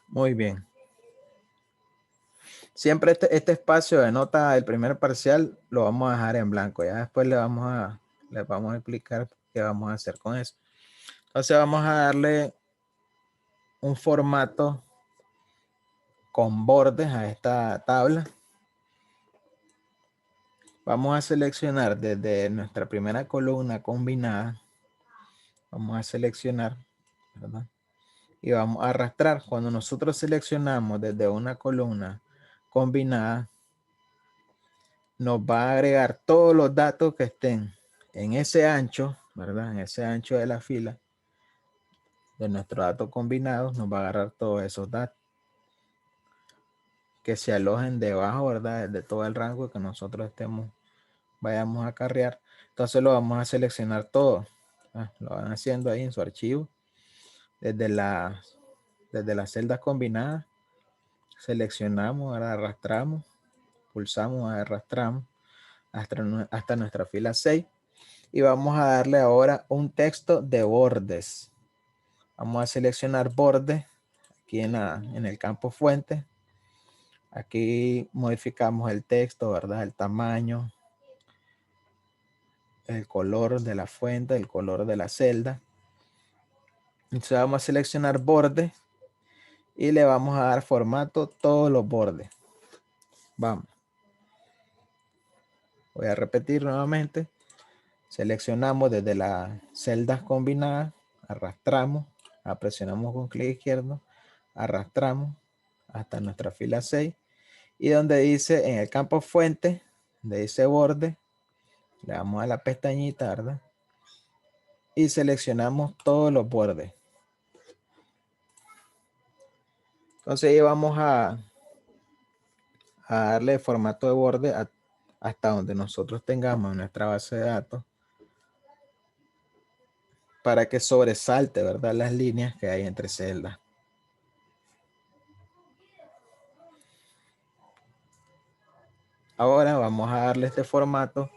Muy bien. Siempre este espacio de nota del primer parcial lo vamos a dejar en blanco. Ya después les vamos a explicar qué vamos a hacer con eso. Entonces vamos a darle un formato con bordes a esta tabla. Vamos a seleccionar desde nuestra primera columna combinada. Vamos a seleccionar, ¿verdad? Y vamos a arrastrar. Cuando nosotros seleccionamos desde una columna combinada, nos va a agregar todos los datos que estén en ese ancho, ¿verdad? En ese ancho de la fila de nuestros datos combinados, nos va a agarrar todos esos datos que se alojen debajo, ¿verdad? De todo el rango que nosotros vayamos a acarrear. Entonces lo vamos a seleccionar todo. Lo van haciendo ahí en su archivo. Desde las celdas combinadas, seleccionamos, ahora arrastramos, pulsamos, arrastramos hasta nuestra fila 6. Y vamos a darle ahora un texto de bordes. Vamos a seleccionar bordes aquí en el campo fuente. Aquí modificamos el texto, ¿verdad? El tamaño, el color de la fuente, el color de la celda. Entonces vamos a seleccionar bordes y le vamos a dar formato todos los bordes. Vamos. Voy a repetir nuevamente. Seleccionamos desde las celdas combinadas, arrastramos, presionamos con clic izquierdo, arrastramos hasta nuestra fila 6 y donde dice en el campo fuente, donde dice borde, le damos a la pestañita, ¿verdad? Y seleccionamos todos los bordes. Entonces ahí vamos a darle formato de borde hasta donde nosotros tengamos en nuestra base de datos para que sobresalte, ¿verdad? Las líneas que hay entre celdas. Ahora vamos a darle este formato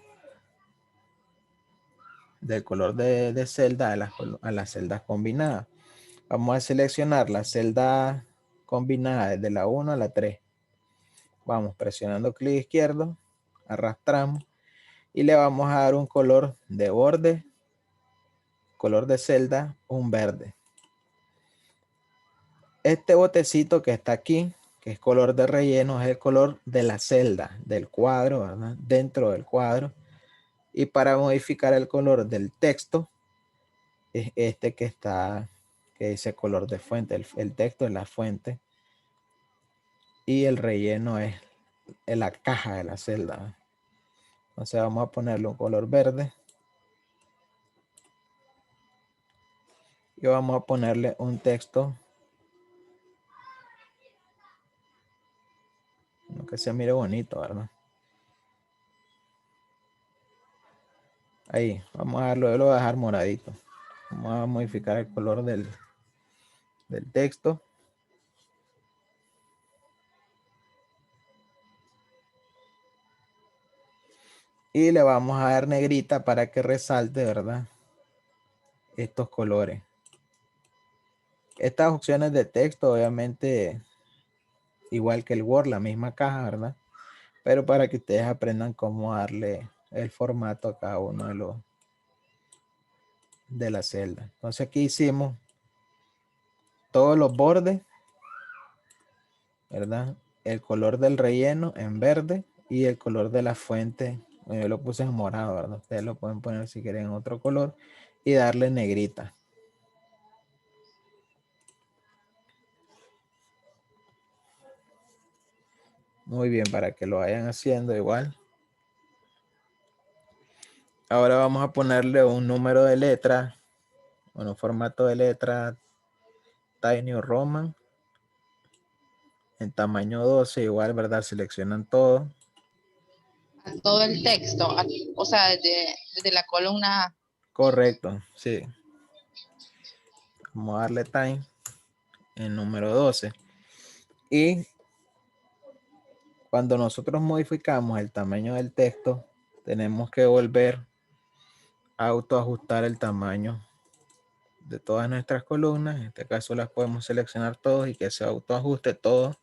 del color de celda a las celdas combinadas. Vamos a seleccionar la celda combinada desde la 1 a la 3. Vamos presionando clic izquierdo, arrastramos y le vamos a dar un color de borde, color de celda, un verde. Este botecito que está aquí, que es color de relleno, es el color de la celda, del cuadro, ¿verdad? Dentro del cuadro. Y para modificar el color del texto, es este que dice color de fuente. El texto es la fuente. Y el relleno es en la caja de la celda. Entonces vamos a ponerle un color verde. Y vamos a ponerle un texto que se mire bonito, ¿verdad? Ahí, vamos a darlo, lo voy a dejar moradito. Vamos a modificar el color del texto. Y le vamos a dar negrita para que resalte, ¿verdad? Estos colores. Estas opciones de texto, obviamente, igual que el Word, la misma caja, ¿verdad? Pero para que ustedes aprendan cómo darle el formato a cada uno de la celda. Entonces aquí hicimos todos los bordes, ¿verdad? El color del relleno en verde y el color de la fuente, yo lo puse en morado, ¿verdad? Ustedes lo pueden poner si quieren en otro color y darle negrita. Muy bien, para que lo vayan haciendo igual. Ahora vamos a ponerle un número de letra, bueno, formato de letra Tiny o Roman. En tamaño 12 igual, ¿verdad? Seleccionan todo. Todo el texto, o sea, desde la columna A. Correcto, sí. Vamos a darle time en número 12. Y cuando nosotros modificamos el tamaño del texto, tenemos que volver a autoajustar el tamaño de todas nuestras columnas. En este caso las podemos seleccionar todos y que se autoajuste todo.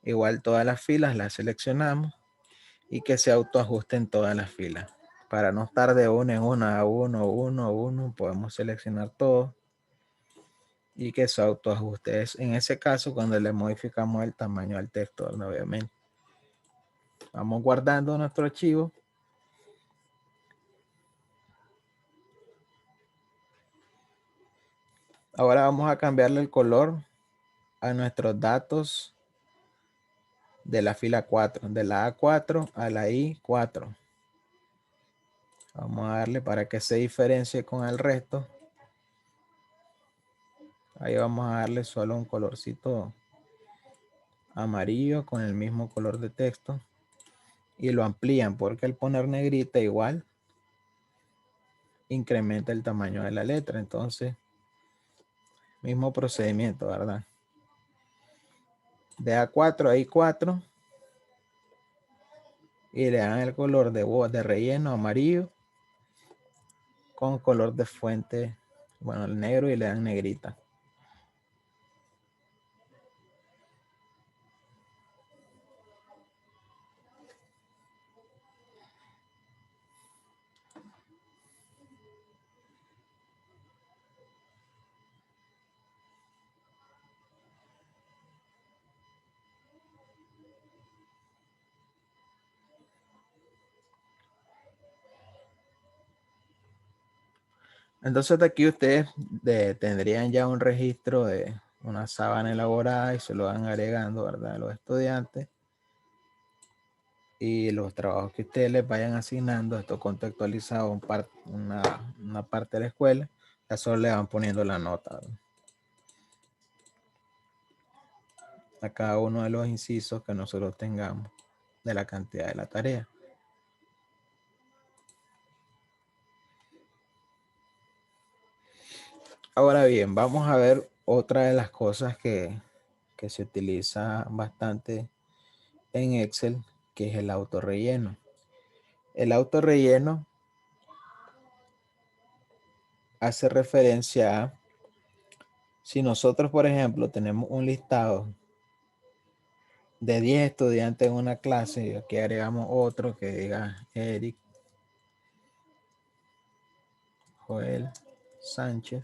Igual todas las filas las seleccionamos y que se autoajusten todas las filas. Para no estar de una en una, a uno, podemos seleccionar todo y que se autoajuste. Es en ese caso cuando le modificamos el tamaño al texto, obviamente. Vamos guardando nuestro archivo. Ahora vamos a cambiarle el color a nuestros datos de la fila 4, de la A4 a la I4. Vamos a darle para que se diferencie con el resto. Ahí vamos a darle solo un colorcito amarillo con el mismo color de texto. Y lo amplían porque al poner negrita igual incrementa el tamaño de la letra. Entonces, mismo procedimiento, ¿verdad? De A4 a I4. Y le dan el color de relleno amarillo con color de fuente, bueno, el negro, y le dan negrita. Entonces de aquí ustedes tendrían ya un registro de una sábana elaborada y se lo van agregando, ¿verdad? A los estudiantes. Y los trabajos que ustedes les vayan asignando, esto contextualizado una parte de la escuela, ya solo le van poniendo la nota, ¿verdad? A cada uno de los incisos que nosotros tengamos de la cantidad de la tarea. Ahora bien, vamos a ver otra de las cosas que se utiliza bastante en Excel, que es el autorrelleno. El autorrelleno hace referencia a si nosotros, por ejemplo, tenemos un listado de 10 estudiantes en una clase y aquí agregamos otro que diga Eric, Joel, Sánchez,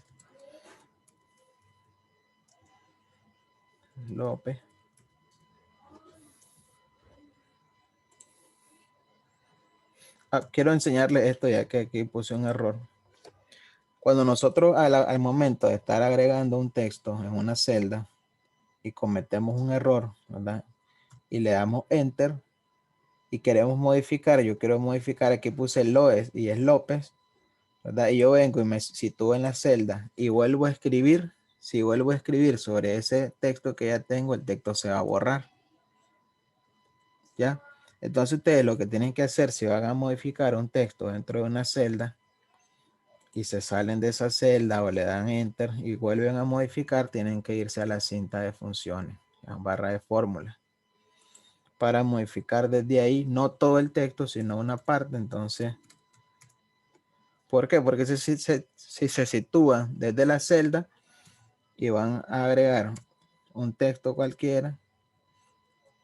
López. Quiero enseñarles esto ya que aquí puse un error. Cuando nosotros al momento de estar agregando un texto en una celda y cometemos un error, ¿verdad? Y le damos Enter y queremos modificar, yo quiero modificar, aquí puse Loes y es López, ¿verdad? Y yo vengo y me sitúo en la celda y vuelvo a escribir. Si vuelvo a escribir sobre ese texto que ya tengo, el texto se va a borrar. ¿Ya? Entonces ustedes lo que tienen que hacer, si van a modificar un texto dentro de una celda y se salen de esa celda o le dan Enter y vuelven a modificar, tienen que irse a la cinta de funciones, la barra de fórmula, para modificar desde ahí, no todo el texto, sino una parte. Entonces, ¿por qué? Porque si se sitúan desde la celda y van a agregar un texto cualquiera,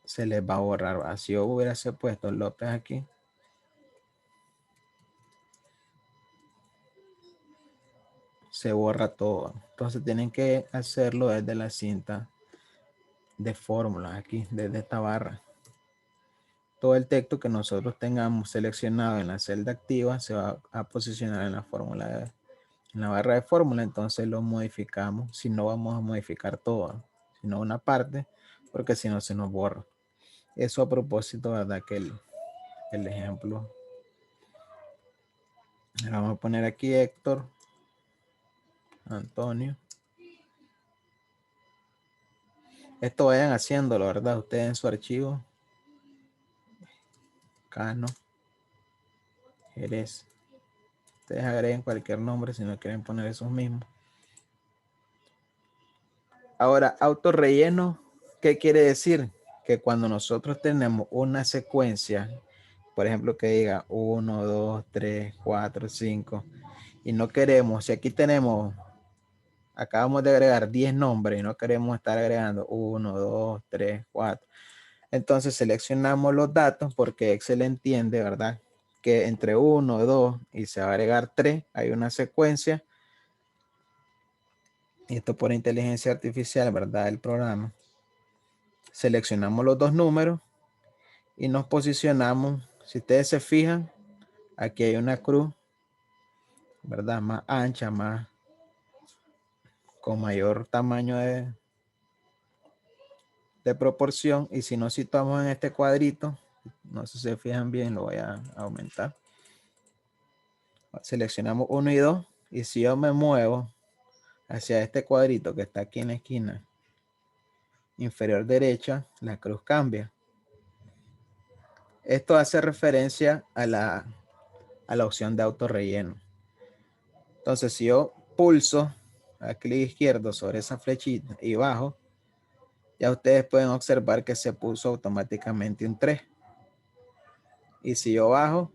se les va a borrar. Así yo hubiese puesto López aquí. Se borra todo. Entonces tienen que hacerlo desde la cinta de fórmulas aquí, desde esta barra. Todo el texto que nosotros tengamos seleccionado en la celda activa se va a posicionar en la fórmula, en la barra de fórmula. Entonces lo modificamos. Si no, vamos a modificar todo, sino una parte, porque si no se nos borra. Eso a propósito, ¿verdad? Que el ejemplo. Vamos a poner aquí Héctor, Antonio. Esto vayan haciéndolo, ¿verdad? Ustedes en su archivo. Cano. Jerez. Ustedes agreguen cualquier nombre si no quieren poner esos mismos. Ahora, autorrelleno, ¿qué quiere decir? Que cuando nosotros tenemos una secuencia, por ejemplo, que diga 1, 2, 3, 4, 5, y no queremos, si aquí tenemos, acabamos de agregar 10 nombres y no queremos estar agregando 1, 2, 3, 4, entonces seleccionamos los datos porque Excel entiende, ¿verdad? Que entre 1, 2 y se va a agregar 3, hay una secuencia. Y esto por inteligencia artificial, ¿verdad? El programa. Seleccionamos los dos números y nos posicionamos. Si ustedes se fijan, aquí hay una cruz, ¿verdad? Más ancha, más con mayor tamaño de proporción. Y si nos situamos en este cuadrito, no sé si se fijan bien, lo voy a aumentar. Seleccionamos 1 y 2. Y si yo me muevo hacia este cuadrito que está aquí en la esquina inferior derecha, la cruz cambia. Esto hace referencia a la opción de autorrelleno. Entonces, si yo pulso a clic izquierdo sobre esa flechita y bajo, ya ustedes pueden observar que se puso automáticamente un 3. Y si yo bajo,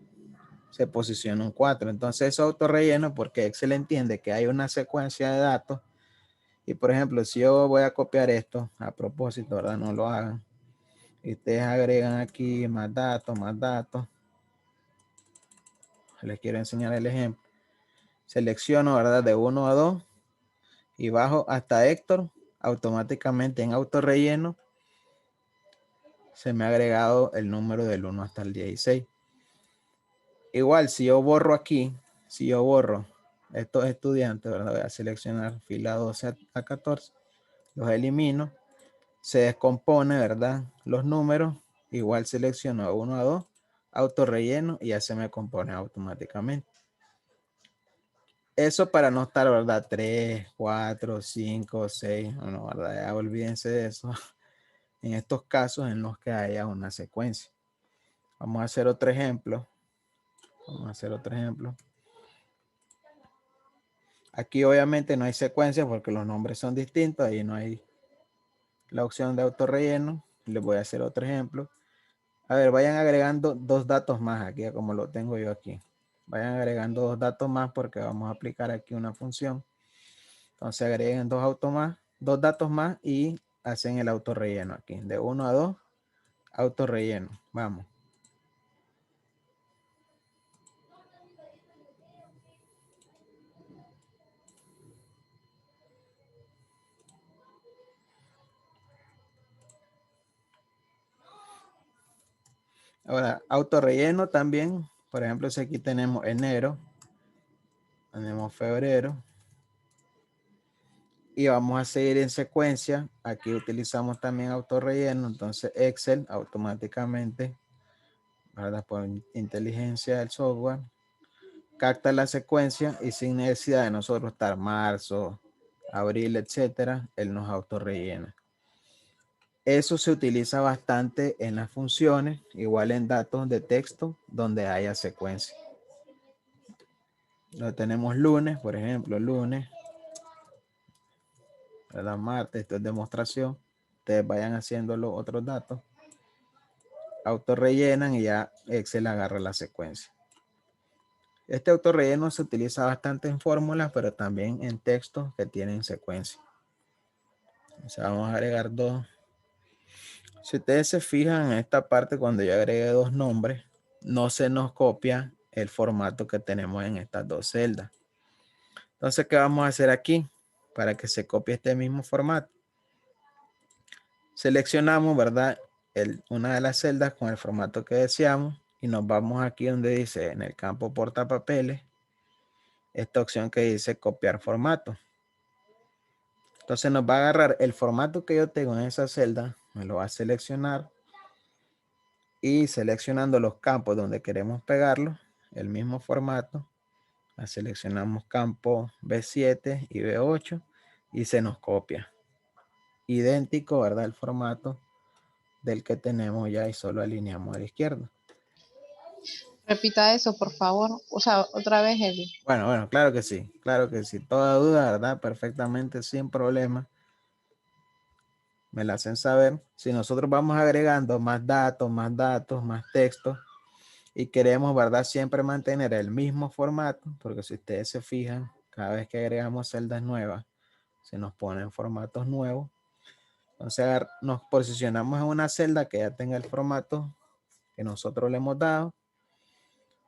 se posiciona un 4. Entonces, eso es autorrelleno porque Excel entiende que hay una secuencia de datos. Y por ejemplo, si yo voy a copiar esto, a propósito, ¿verdad? No lo hagan. Y ustedes agregan aquí más datos, más datos. Les quiero enseñar el ejemplo. Selecciono, ¿verdad? De 1 a 2 y bajo hasta Héctor. Automáticamente en autorrelleno se me ha agregado el número del 1 hasta el 16. Igual, si yo borro aquí, si yo borro estos estudiantes, ¿verdad? Voy a seleccionar fila 12 a 14, los elimino, se descompone, ¿verdad? Los números, igual selecciono 1 a 2, autorrelleno y ya se me compone automáticamente. Eso para no estar, ¿verdad? 3, 4, 5, 6, no, ¿verdad? Ya olvídense de eso. En estos casos en los que haya una secuencia. Vamos a hacer otro ejemplo. Aquí obviamente no hay secuencia porque los nombres son distintos. Ahí no hay la opción de autorrelleno. Les voy a hacer otro ejemplo. A ver, vayan agregando dos datos más aquí, como lo tengo yo aquí. Vayan agregando dos datos más porque vamos a aplicar aquí una función. Entonces agreguen dos datos más y hacen el autorrelleno aquí. De 1 a 2, autorrelleno. Vamos. Ahora, autorrelleno también. Por ejemplo, si aquí tenemos enero, tenemos febrero. Y vamos a seguir en secuencia. Aquí utilizamos también autorrelleno. Entonces Excel automáticamente, ¿verdad? Por inteligencia del software, capta la secuencia y sin necesidad de nosotros estar marzo, abril, etcétera, él nos autorrellena. Eso se utiliza bastante en las funciones, igual en datos de texto donde haya secuencia. Lo tenemos lunes, por ejemplo, lunes, ¿verdad? Martes, esto es demostración. Ustedes vayan haciendo los otros datos, autorrellenan y ya Excel agarra la secuencia. Este autorrelleno se utiliza bastante en fórmulas, pero también en textos que tienen secuencia. O sea, vamos a agregar dos. Si ustedes se fijan en esta parte, cuando yo agregué dos nombres, no se nos copia el formato que tenemos en estas dos celdas. Entonces, ¿qué vamos a hacer aquí? Para que se copie este mismo formato. Seleccionamos, ¿verdad? Una de las celdas con el formato que deseamos y nos vamos aquí donde dice en el campo portapapeles, esta opción que dice copiar formato. Entonces nos va a agarrar el formato que yo tengo en esa celda, me lo va a seleccionar y seleccionando los campos donde queremos pegarlo, el mismo formato, la seleccionamos campo B7 y B8 y se nos copia. idéntico, ¿verdad? El formato del que tenemos ya y solo alineamos a la izquierda. Repita eso, por favor. O sea, otra vez el... Bueno, claro que sí, claro que sí. Toda duda, ¿verdad? Perfectamente, sin problema. Me la hacen saber. Si nosotros vamos agregando más datos, más textos y queremos, ¿verdad? Siempre mantener el mismo formato, porque si ustedes se fijan, cada vez que agregamos celdas nuevas, se nos ponen formatos nuevos. Entonces nos posicionamos en una celda que ya tenga el formato que nosotros le hemos dado.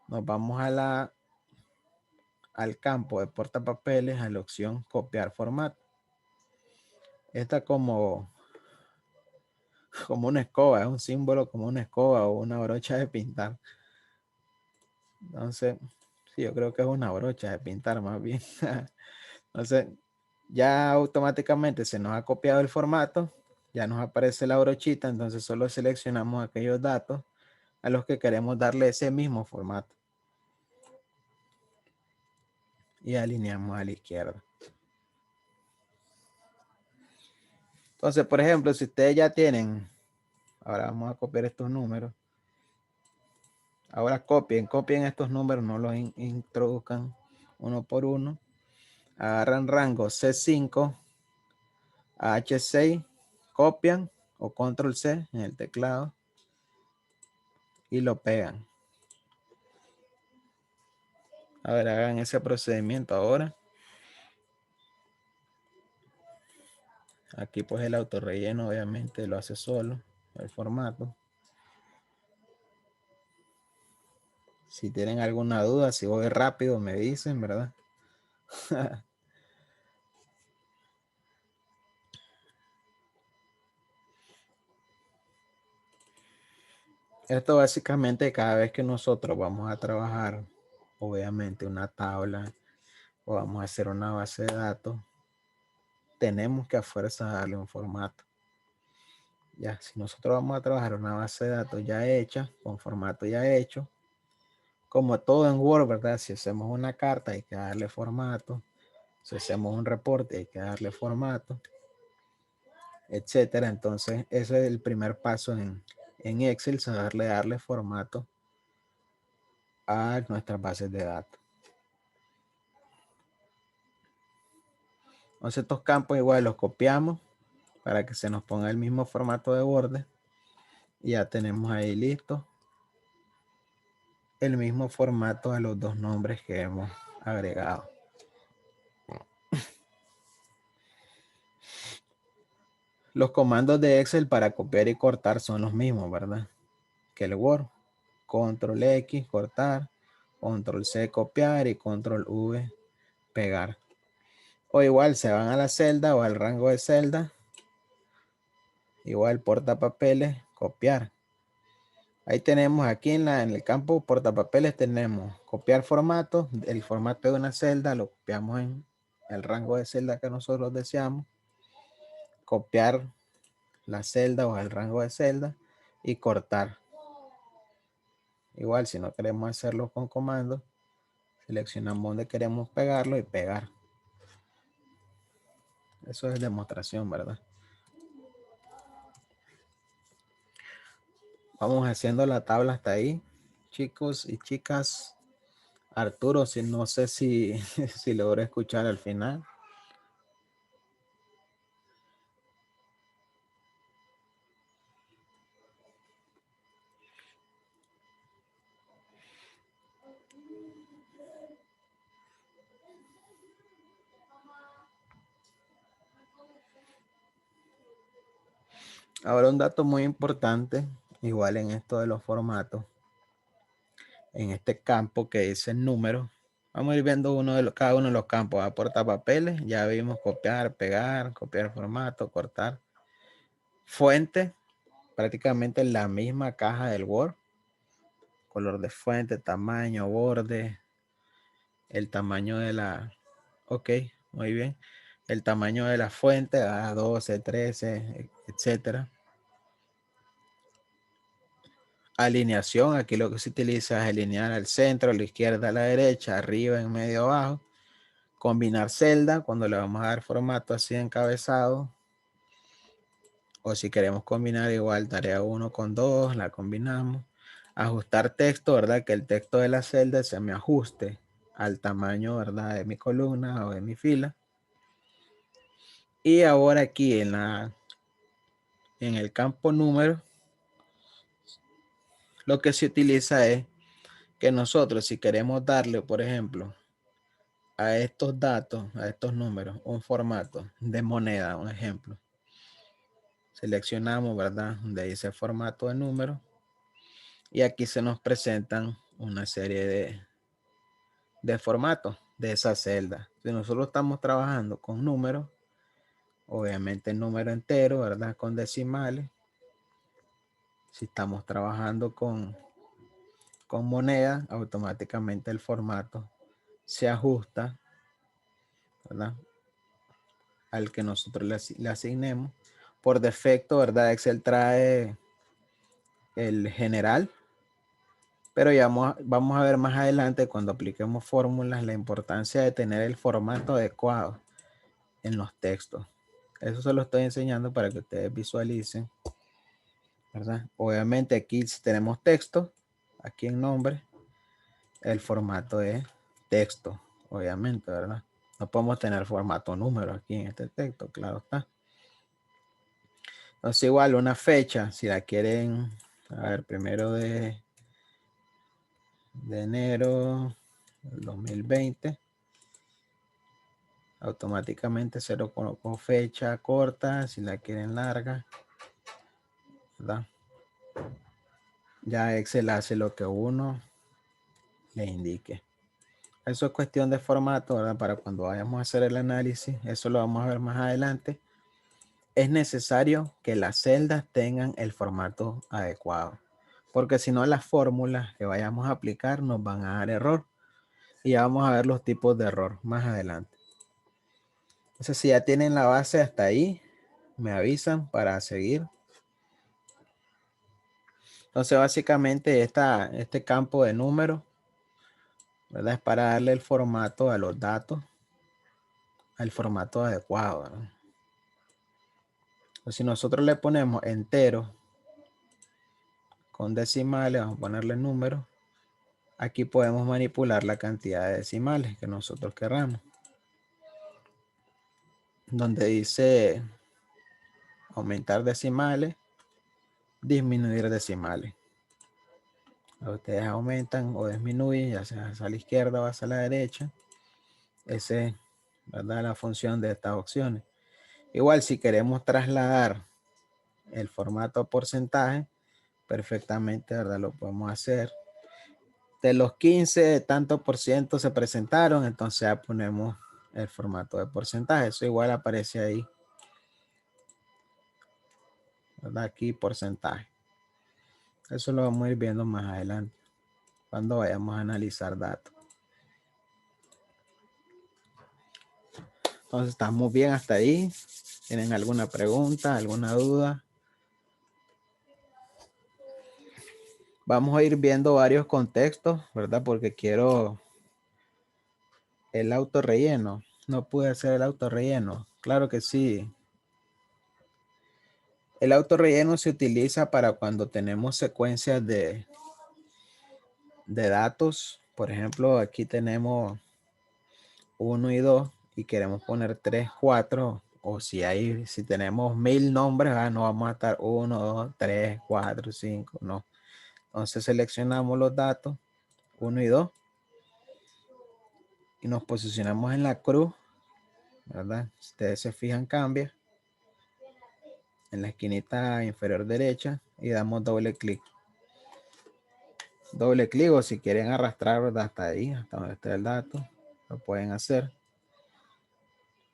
Nos vamos al campo de portapapeles, a la opción copiar formato. Esta como una escoba, es un símbolo como una escoba o una brocha de pintar. Entonces, sí, yo creo que es una brocha de pintar más bien. Entonces, ya automáticamente se nos ha copiado el formato, ya nos aparece la brochita, entonces solo seleccionamos aquellos datos a los que queremos darle ese mismo formato. Y alineamos a la izquierda. Entonces, por ejemplo, si ustedes ya tienen, ahora vamos a copiar estos números. Ahora copien estos números, no los introduzcan uno por uno. Agarran rango C5 a H6, copian o control C en el teclado y lo pegan. A ver, hagan ese procedimiento ahora. Aquí pues el autorrelleno obviamente lo hace solo, el formato. Si tienen alguna duda, si voy rápido me dicen, ¿verdad? Esto básicamente cada vez que nosotros vamos a trabajar, obviamente una tabla o vamos a hacer una base de datos, tenemos que a fuerza darle un formato. Ya, si nosotros vamos a trabajar una base de datos ya hecha, con formato ya hecho, como todo en Word, ¿verdad? Si hacemos una carta hay que darle formato, si hacemos un reporte hay que darle formato, etcétera. Entonces, ese es el primer paso en Excel, darle formato a nuestras bases de datos. Entonces, estos campos igual los copiamos para que se nos ponga el mismo formato de borde. Y ya tenemos ahí listo el mismo formato a los dos nombres que hemos agregado. Los comandos de Excel para copiar y cortar son los mismos, ¿verdad? Que el Word. Control X, cortar. Control C, copiar. Y Control V, pegar. O igual se van a la celda o al rango de celda. Igual portapapeles, copiar. Ahí tenemos aquí en el campo portapapeles tenemos copiar formato. El formato de una celda lo copiamos en el rango de celda que nosotros deseamos. Copiar la celda o el rango de celda y cortar. Igual si no queremos hacerlo con comandos, seleccionamos donde queremos pegarlo y pegar. Eso es demostración, ¿verdad? Vamos haciendo la tabla hasta ahí, chicos y chicas. Arturo, si no sé si logró escuchar al final. Ahora un dato muy importante, igual en esto de los formatos, en este campo que dice número, vamos a ir viendo cada uno de los campos. A portapapeles, ya vimos copiar, pegar, copiar formato, cortar. Fuente, prácticamente la misma caja del Word. Color de fuente, tamaño, borde, el tamaño de la... Ok, muy bien. El tamaño de la fuente, a 12, 13, etcétera. Alineación, aquí lo que se utiliza es alinear al centro, a la izquierda, a la derecha, arriba, en medio, abajo. Combinar celda, cuando le vamos a dar formato así encabezado. O si queremos combinar igual tarea 1 con 2, la combinamos. Ajustar texto, ¿verdad? Que el texto de la celda se me ajuste al tamaño, ¿verdad? De mi columna o de mi fila. Y ahora aquí en el campo número, lo que se utiliza es que nosotros, si queremos darle, por ejemplo, a estos datos, a estos números, un formato de moneda, un ejemplo. Seleccionamos, ¿verdad? Donde dice formato de número. Y aquí se nos presentan una serie de formatos de esa celda. Si nosotros estamos trabajando con números, obviamente el número entero, ¿verdad? Con decimales. Si estamos trabajando con moneda, automáticamente el formato se ajusta, ¿verdad? Al que nosotros le asignemos. Por defecto, ¿verdad? Excel trae el general, pero ya vamos a ver más adelante cuando apliquemos fórmulas la importancia de tener el formato adecuado en los textos. Eso se lo estoy enseñando para que ustedes visualicen, ¿verdad? Obviamente aquí si tenemos texto, aquí en nombre, el formato es texto, obviamente, ¿verdad? No podemos tener formato número aquí en este texto, claro está. Entonces igual una fecha, si la quieren, a ver, 1 de enero del 2020, automáticamente se lo coloco fecha corta, si la quieren larga, ¿verdad? Ya Excel hace lo que uno le indique. Eso es cuestión de formato, ¿verdad? Para cuando vayamos a hacer el análisis, eso lo vamos a ver más adelante. Es necesario que las celdas tengan el formato adecuado, porque si no las fórmulas que vayamos a aplicar nos van a dar error. Y ya vamos a ver los tipos de error más adelante. Entonces, si ya tienen la base hasta ahí, me avisan para seguir. Entonces, básicamente, este campo de números, ¿verdad? Es para darle el formato a los datos, al formato adecuado, ¿verdad? Entonces, si nosotros le ponemos entero con decimales, vamos a ponerle números, aquí podemos manipular la cantidad de decimales que nosotros querramos. Donde dice aumentar decimales, disminuir decimales. Ustedes aumentan o disminuyen, ya sea hacia la izquierda o hacia la derecha. Esa es, ¿verdad?, la función de estas opciones. Igual si queremos trasladar el formato a porcentaje, perfectamente, ¿verdad?, lo podemos hacer. De los 15, tanto por ciento se presentaron, entonces ya ponemos el formato de porcentaje. Eso igual aparece ahí, ¿verdad? Aquí porcentaje. Eso lo vamos a ir viendo más adelante, cuando vayamos a analizar datos. Entonces estamos bien hasta ahí. ¿Tienen alguna pregunta, alguna duda? Vamos a ir viendo varios contextos, ¿verdad? Porque quiero el autorrelleno. No pude hacer el autorrelleno. Claro que sí. El autorrelleno se utiliza para cuando tenemos secuencias de datos. Por ejemplo, aquí tenemos 1 y 2 y queremos poner 3, 4. O si tenemos 1000 nombres, no vamos a estar 1, 2, 3, 4, 5, no. Entonces seleccionamos los datos 1 y 2 y nos posicionamos en la cruz, ¿verdad? Si ustedes se fijan, cambia en la esquinita inferior derecha y damos doble clic. Doble clic, o si quieren arrastrar, ¿verdad?, hasta ahí, hasta donde está el dato, lo pueden hacer.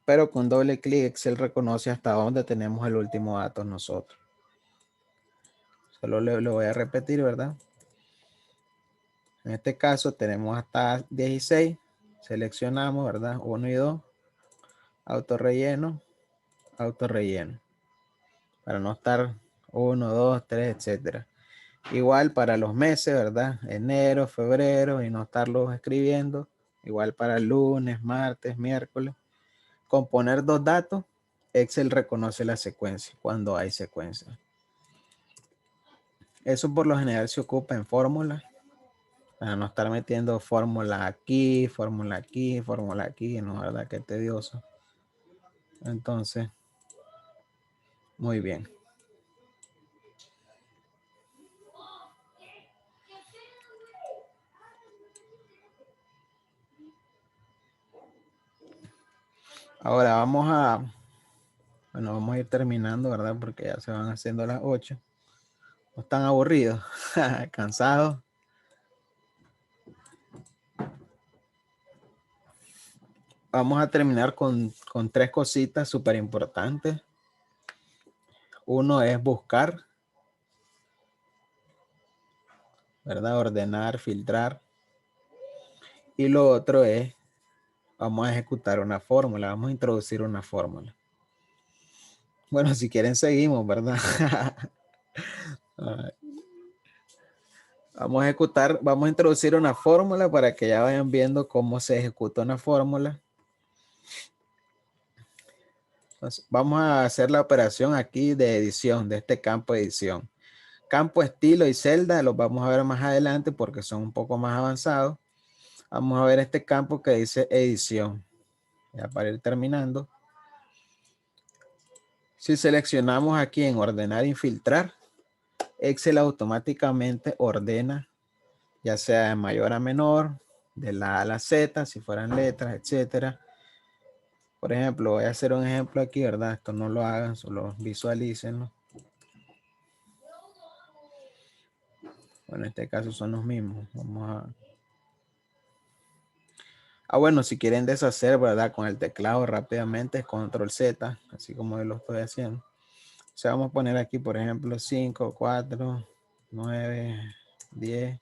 Pero con doble clic Excel reconoce hasta dónde tenemos el último dato nosotros. Solo lo voy a repetir, ¿verdad? En este caso tenemos hasta 16. Seleccionamos, ¿verdad? 1 y 2. Autorrelleno. Para no estar 1, 2, 3, etcétera. Igual para los meses, ¿verdad? Enero, febrero, y no estarlos escribiendo. Igual para lunes, martes, miércoles. Con poner 2 datos Excel reconoce la secuencia cuando hay secuencia. Eso por lo general se ocupa en fórmula, para no estar metiendo fórmula aquí, fórmula aquí, fórmula aquí, no, ¿verdad? Qué tedioso. Entonces, muy bien. Ahora vamos a ir terminando, ¿verdad? Porque ya se van haciendo las 8. ¿No están aburridos? ¿Cansados? Vamos a terminar con 3 cositas súper importantes. Uno es buscar, ¿verdad? Ordenar, filtrar. Y lo otro es, vamos a ejecutar una fórmula, vamos a introducir una fórmula. Bueno, si quieren seguimos, ¿verdad? Vamos a introducir una fórmula para que ya vayan viendo cómo se ejecuta una fórmula. Entonces, vamos a hacer la operación aquí de edición, de este campo de edición. Campo, estilo y celda los vamos a ver más adelante porque son un poco más avanzados. Vamos a ver este campo que dice edición. Ya para ir terminando. Si seleccionamos aquí en ordenar y filtrar, Excel automáticamente ordena, ya sea de mayor a menor, de la A a la Z, si fueran letras, etcétera. Por ejemplo, voy a hacer un ejemplo aquí, ¿verdad? Esto no lo hagan, solo visualícenlo. Bueno, en este caso son los mismos. Vamos a... bueno, si quieren deshacer, ¿verdad? Con el teclado rápidamente es Control Z, así como yo lo estoy haciendo. O sea, vamos a poner aquí, por ejemplo, 5, 4, 9, 10.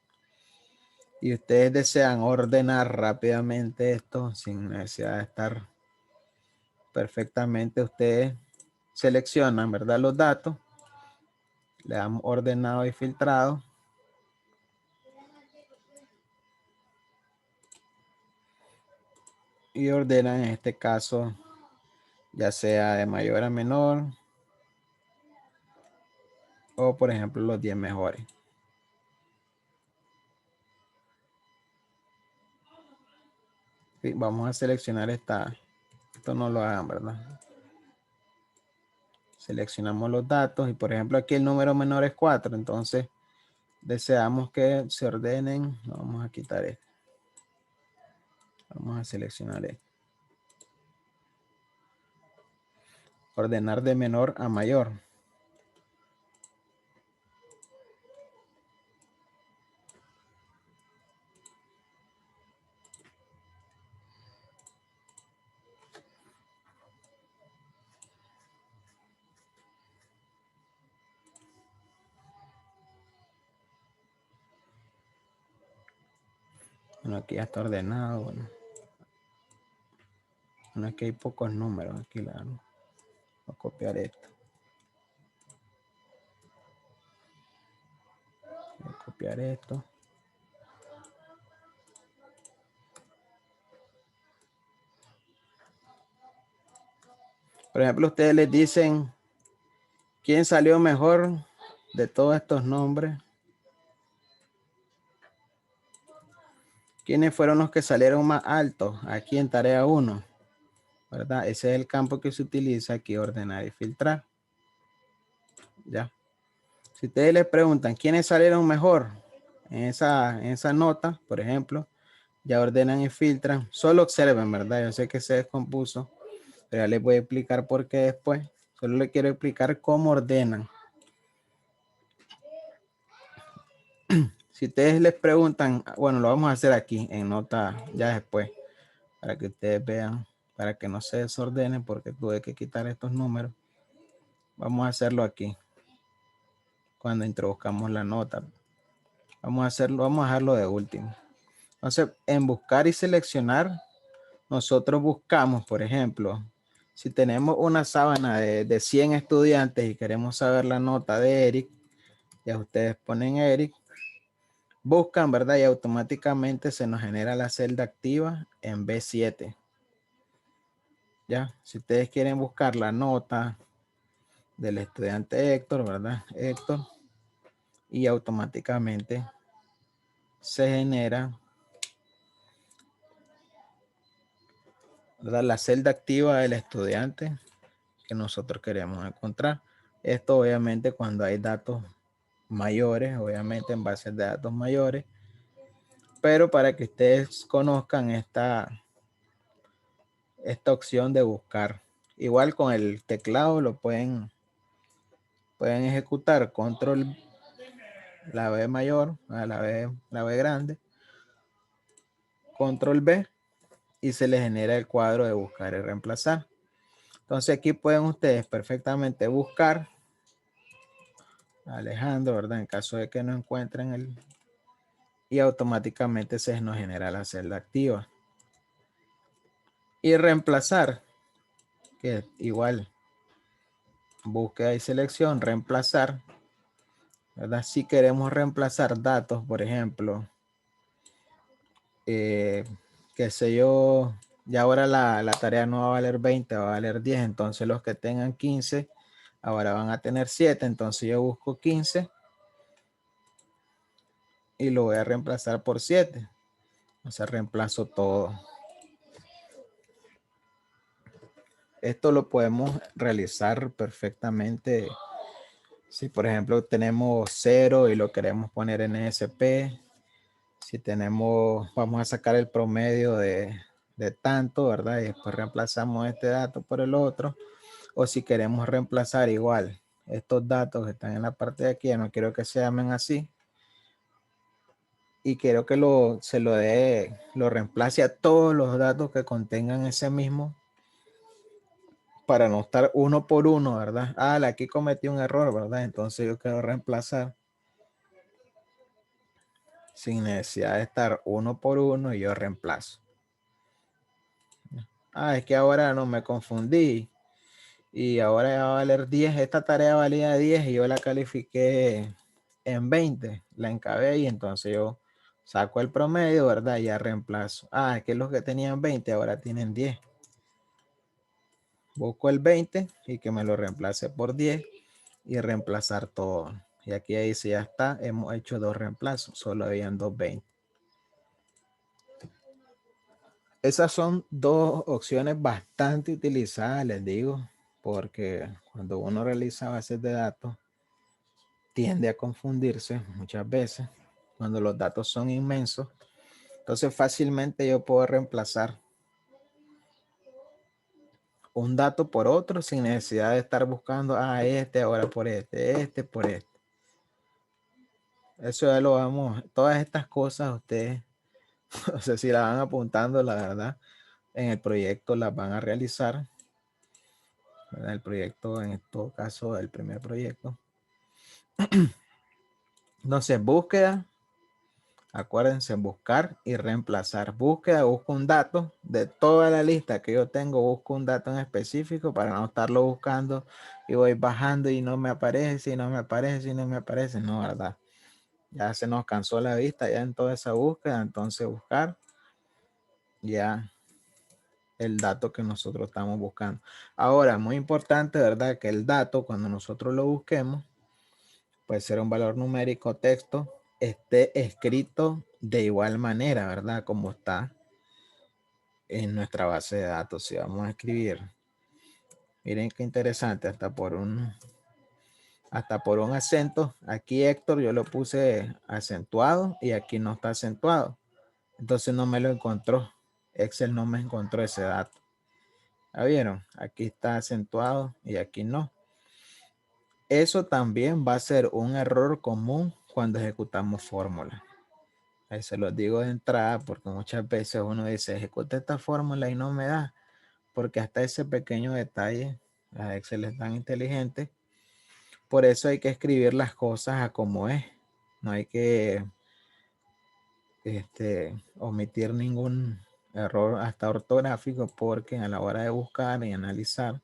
Y ustedes desean ordenar rápidamente esto sin necesidad de estar perfectamente. Ustedes seleccionan, ¿verdad? Los datos. Le damos ordenado y filtrado. Y ordenan en este caso, ya sea de mayor a menor. O por ejemplo los 10 mejores. Sí, vamos a seleccionar esta. Esto no lo hagan, ¿verdad? Seleccionamos los datos y por ejemplo aquí el número menor es 4. Entonces deseamos que se ordenen. Vamos a quitar esto. Vamos a seleccionar esto. Ordenar de menor a mayor. Bueno, aquí ya está ordenado. Bueno, aquí hay pocos números. Aquí la voy a copiar esto. Voy a copiar esto. Por ejemplo, ustedes les dicen quién salió mejor de todos estos nombres. ¿Quiénes fueron los que salieron más altos aquí en tarea 1? ¿Verdad? Ese es el campo que se utiliza aquí, ordenar y filtrar. Ya. Si ustedes les preguntan quiénes salieron mejor en esa nota, por ejemplo, ya ordenan y filtran. Solo observen, ¿verdad? Yo sé que se descompuso, pero ya les voy a explicar por qué después. Solo les quiero explicar cómo ordenan. Si ustedes les preguntan, bueno, lo vamos a hacer aquí en nota ya después, para que ustedes vean, para que no se desordenen, porque tuve que quitar estos números. Vamos a hacerlo aquí, cuando introduzcamos la nota. Vamos a dejarlo de último. Entonces, en buscar y seleccionar, nosotros buscamos, por ejemplo, si tenemos una sábana de 100 estudiantes y queremos saber la nota de Eric, ya ustedes ponen Eric, buscan, ¿verdad? Y automáticamente se nos genera la celda activa en B7. Ya, si ustedes quieren buscar la nota del estudiante Héctor, ¿verdad? Héctor, y automáticamente se genera, ¿verdad?, la celda activa del estudiante que nosotros queremos encontrar. Esto obviamente cuando hay datos mayores, obviamente en bases de datos mayores, pero para que ustedes conozcan esta opción de buscar. Igual con el teclado lo pueden ejecutar control la B mayor, la B grande, control B, y se les genera el cuadro de buscar y reemplazar. Entonces aquí pueden ustedes perfectamente buscar Alejandro, ¿verdad? En caso de que no encuentren el, y automáticamente se nos genera la celda activa. Y reemplazar, que igual búsqueda y selección, reemplazar, ¿verdad? Si queremos reemplazar datos, por ejemplo, qué sé yo, ya ahora la tarea no va a valer 20, va a valer 10, entonces los que tengan 15 ahora van a tener 7, entonces yo busco 15 y lo voy a reemplazar por 7. O sea, reemplazo todo. Esto lo podemos realizar perfectamente. Si por ejemplo tenemos 0 y lo queremos poner en ESP, si tenemos, vamos a sacar el promedio de tanto, ¿verdad? Y después reemplazamos este dato por el otro. O si queremos reemplazar igual estos datos que están en la parte de aquí, ya no quiero que se llamen así. Y quiero que lo reemplace a todos los datos que contengan ese mismo, para no estar uno por uno, ¿verdad? Ah, aquí cometí un error, ¿verdad? Entonces yo quiero reemplazar sin necesidad de estar uno por uno y yo reemplazo. Ah, es que ahora no me confundí y ahora va a valer 10. Esta tarea valía 10 y yo la califiqué en 20. La encabé y entonces yo saco el promedio, ¿verdad? Y ya reemplazo. Ah, es que los que tenían 20 ahora tienen 10. Busco el 20 y que me lo reemplace por 10 y reemplazar todo. Y aquí dice ya está, hemos hecho 2 reemplazos, solo habían 2 20. Esas son 2 opciones bastante utilizadas, les digo, porque cuando uno realiza bases de datos tiende a confundirse muchas veces cuando los datos son inmensos. Entonces fácilmente yo puedo reemplazar un dato por otro sin necesidad de estar buscando este ahora por este por este. Eso ya lo vamos, todas estas cosas ustedes, no sé si la van apuntando, la verdad, en el proyecto las van a realizar. ¿Verdad? El proyecto, en todo caso, el primer proyecto. Entonces, búsqueda. Acuérdense, buscar y reemplazar. Búsqueda, busco un dato de toda la lista que yo tengo, busco un dato en específico para no estarlo buscando y voy bajando y no me aparece, y no me aparece, y no me aparece. No, ¿verdad? Ya se nos cansó la vista ya en toda esa búsqueda, entonces buscar ya el dato que nosotros estamos buscando. Ahora, muy importante, ¿verdad? Que el dato, cuando nosotros lo busquemos, puede ser un valor numérico, texto, esté escrito de igual manera, ¿verdad? Como está en nuestra base de datos. Si vamos a escribir, miren qué interesante, hasta por un acento. Aquí Héctor yo lo puse acentuado y aquí no está acentuado. Entonces no me lo encontró. Excel no me encontró ese dato. ¿Ya vieron? Aquí está acentuado y aquí no. Eso también va a ser un error común cuando ejecutamos fórmulas. Ahí se los digo de entrada porque muchas veces uno dice, ejecuta esta fórmula y no me da. Porque hasta ese pequeño detalle, a Excel es tan inteligente. Por eso hay que escribir las cosas a como es. No hay que omitir ningún error hasta ortográfico porque a la hora de buscar y analizar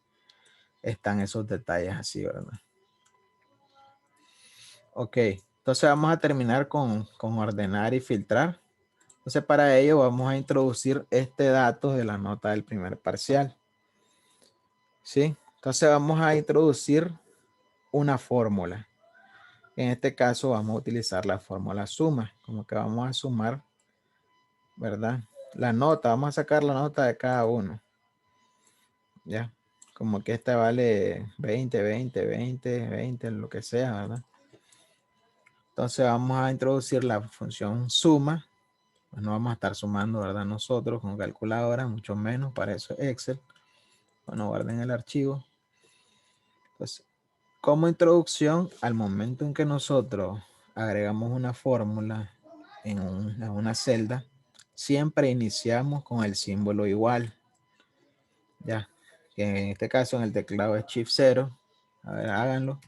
están esos detalles así, ¿verdad? Ok, entonces vamos a terminar con ordenar y filtrar. Entonces para ello vamos a introducir este dato de la nota del primer parcial. ¿sí? Entonces vamos a introducir una fórmula. En este caso vamos a utilizar la fórmula suma, como que vamos a sumar, ¿verdad? La nota, vamos a sacar la nota de cada uno. Ya, como que esta vale 20, 20, 20, 20, lo que sea, ¿verdad? Entonces vamos a introducir la función suma. Pues no vamos a estar sumando, ¿verdad? Nosotros con calculadora, mucho menos, para eso Excel. Bueno, guarden el archivo. Pues como introducción, al momento en que nosotros agregamos una fórmula en una celda, siempre iniciamos con el símbolo igual. Ya, que en este caso en el teclado es Shift 0. A ver, háganlo.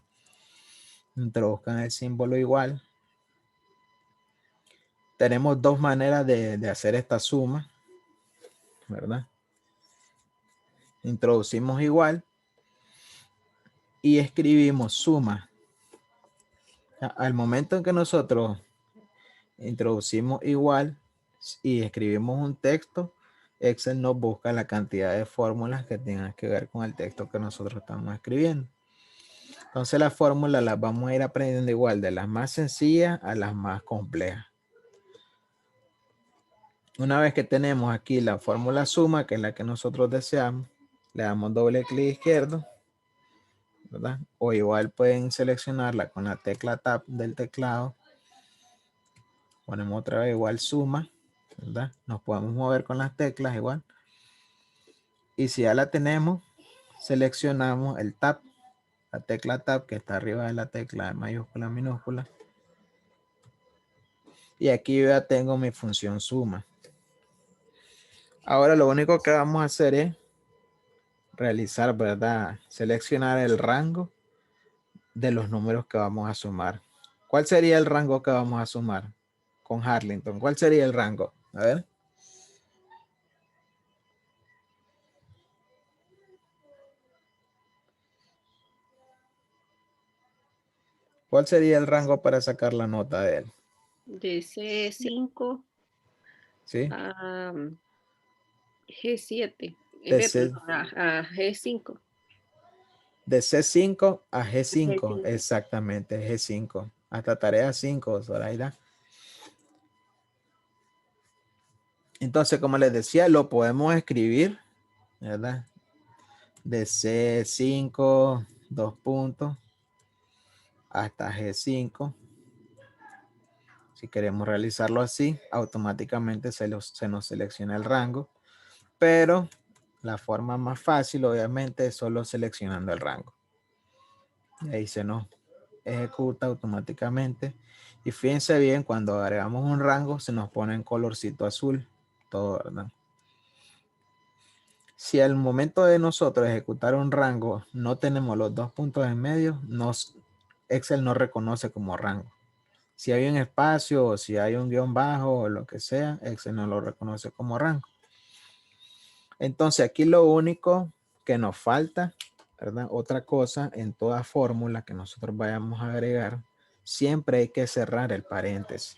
Introduzcan el símbolo igual. Tenemos dos maneras de hacer esta suma, ¿verdad? Introducimos igual y escribimos suma. Al momento en que nosotros introducimos igual y escribimos un texto, Excel nos busca la cantidad de fórmulas que tengan que ver con el texto que nosotros estamos escribiendo. Entonces las fórmulas las vamos a ir aprendiendo igual, de las más sencillas a las más complejas. Una vez que tenemos aquí la fórmula suma, que es la que nosotros deseamos, le damos doble clic izquierdo, ¿verdad? O igual pueden seleccionarla con la tecla Tab del teclado. Ponemos otra vez igual suma, ¿verdad? Nos podemos mover con las teclas igual. Y si ya la tenemos, seleccionamos el Tab, la tecla Tab que está arriba de la tecla de mayúscula, minúscula. Y aquí yo ya tengo mi función suma. Ahora lo único que vamos a hacer es realizar, ¿verdad? Seleccionar el rango de los números que vamos a sumar. ¿Cuál sería el rango que vamos a sumar con Harlington? ¿Cuál sería el rango? A ver. ¿Cuál sería el rango para sacar la nota de él? De C5 ¿Sí? a G7. De, C, A G5. de C5 a G5. G5. Exactamente, G5. Hasta tarea 5, Zoraida. Entonces, como les decía, lo podemos escribir, ¿verdad? De C5, 2 puntos, hasta G5. Si queremos realizarlo así, automáticamente se nos selecciona el rango. Pero la forma más fácil, obviamente, es solo seleccionando el rango. Y ahí se nos ejecuta automáticamente. Y fíjense bien, cuando agregamos un rango, se nos pone en colorcito azul. Todo, ¿verdad? Si al momento de nosotros ejecutar un rango no tenemos los dos puntos en medio, Excel no reconoce como rango. Si hay un espacio o si hay un guión bajo o lo que sea, Excel no lo reconoce como rango. Entonces aquí lo único que nos falta, ¿verdad? Otra cosa, en toda fórmula que nosotros vayamos a agregar, siempre hay que cerrar el paréntesis.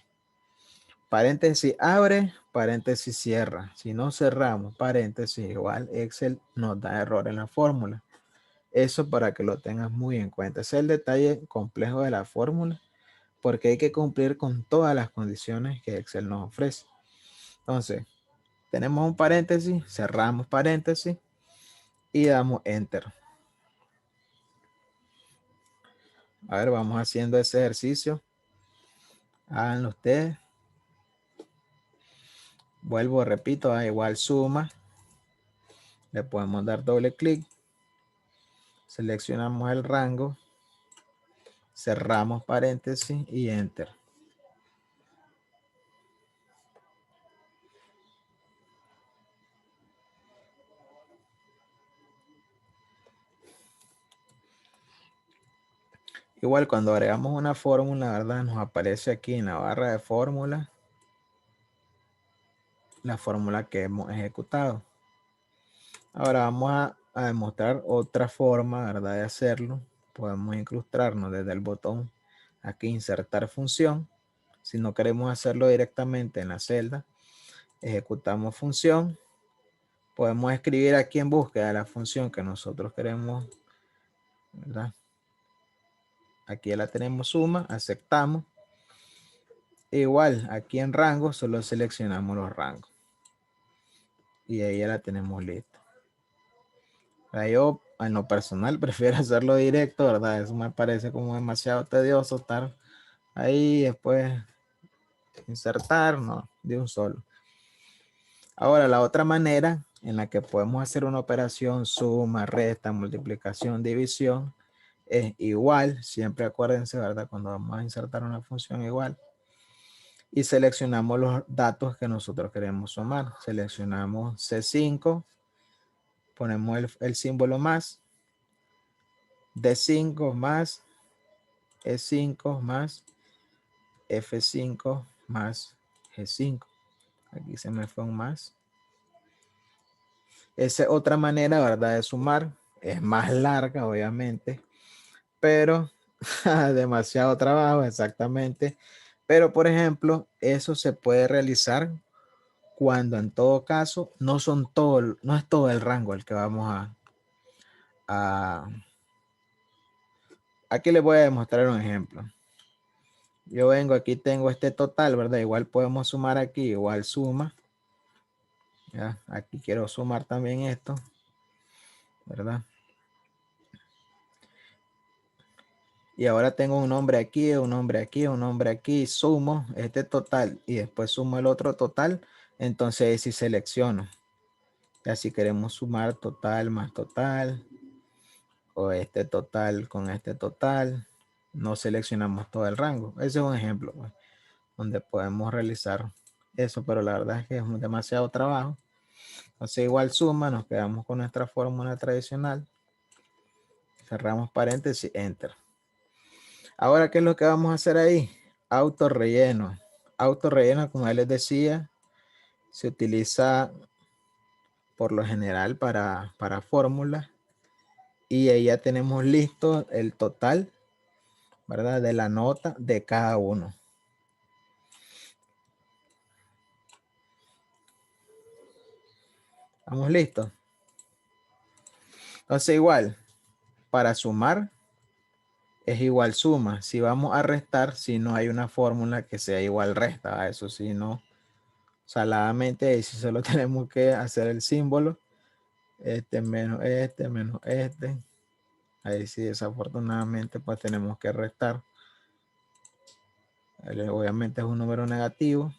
Paréntesis abre, paréntesis cierra. Si no cerramos paréntesis, igual Excel nos da error en la fórmula. Eso para que lo tengas muy en cuenta. Ese es el detalle complejo de la fórmula, porque hay que cumplir con todas las condiciones que Excel nos ofrece. Entonces, tenemos un paréntesis, cerramos paréntesis y damos Enter. A ver, vamos haciendo ese ejercicio. Háganlo ustedes. Vuelvo, repito, a igual suma. Le podemos dar doble clic. Seleccionamos el rango. Cerramos paréntesis y Enter. Igual cuando agregamos una fórmula, ¿verdad? Nos aparece aquí en la barra de fórmula la fórmula que hemos ejecutado. Ahora vamos a demostrar otra forma, ¿verdad? De hacerlo. Podemos incrustarnos desde el botón aquí insertar función. Si no queremos hacerlo directamente en la celda, ejecutamos función. podemos escribir aquí en búsqueda de la función que nosotros queremos, ¿verdad? Aquí ya la tenemos suma, aceptamos. Igual, aquí en rango solo seleccionamos los rangos. Y ahí ya la tenemos lista. Yo, en lo personal, prefiero hacerlo directo, ¿verdad? Eso me parece como demasiado tedioso estar ahí, después insertar, no, de un solo. Ahora, la otra manera en la que podemos hacer una operación suma, resta, multiplicación, división, es igual. Siempre acuérdense, ¿verdad? Cuando vamos a insertar una función igual. Y seleccionamos los datos que nosotros queremos sumar. Seleccionamos C5, ponemos el símbolo más, D5 más, E5 más, F5 más G5. Aquí se me fue un más. Esa es otra manera, ¿verdad? De sumar. Es más larga, obviamente, pero demasiado trabajo, exactamente. Pero, por ejemplo, eso se puede realizar cuando en todo caso no es todo el rango el que vamos a... Aquí les voy a demostrar un ejemplo. Yo vengo, aquí tengo este total, ¿verdad? Igual podemos sumar aquí, igual suma. ¿Ya? Aquí quiero sumar también esto, ¿verdad? Y ahora tengo un nombre aquí, un nombre aquí, un nombre aquí, sumo este total y después sumo el otro total. Entonces si selecciono, ya si queremos sumar total más total, o este total con este total, no seleccionamos todo el rango. Ese es un ejemplo, pues, donde podemos realizar eso, pero la verdad es que es demasiado trabajo. Entonces igual suma, nos quedamos con nuestra fórmula tradicional, cerramos paréntesis, enter. Ahora, ¿qué es lo que vamos a hacer ahí? Auto relleno. Auto relleno, como ya les decía, se utiliza por lo general para fórmulas. Y ahí ya tenemos listo el total, ¿verdad? De la nota de cada uno. ¿Estamos listos? Entonces igual, para sumar es igual suma. Si vamos a restar, si no hay una fórmula que sea igual resta, ¿verdad? Eso sí, no. Saladamente, ahí sí solo tenemos que hacer el símbolo. Este menos este, menos este. Ahí sí, desafortunadamente, pues tenemos que restar. Obviamente es un número negativo.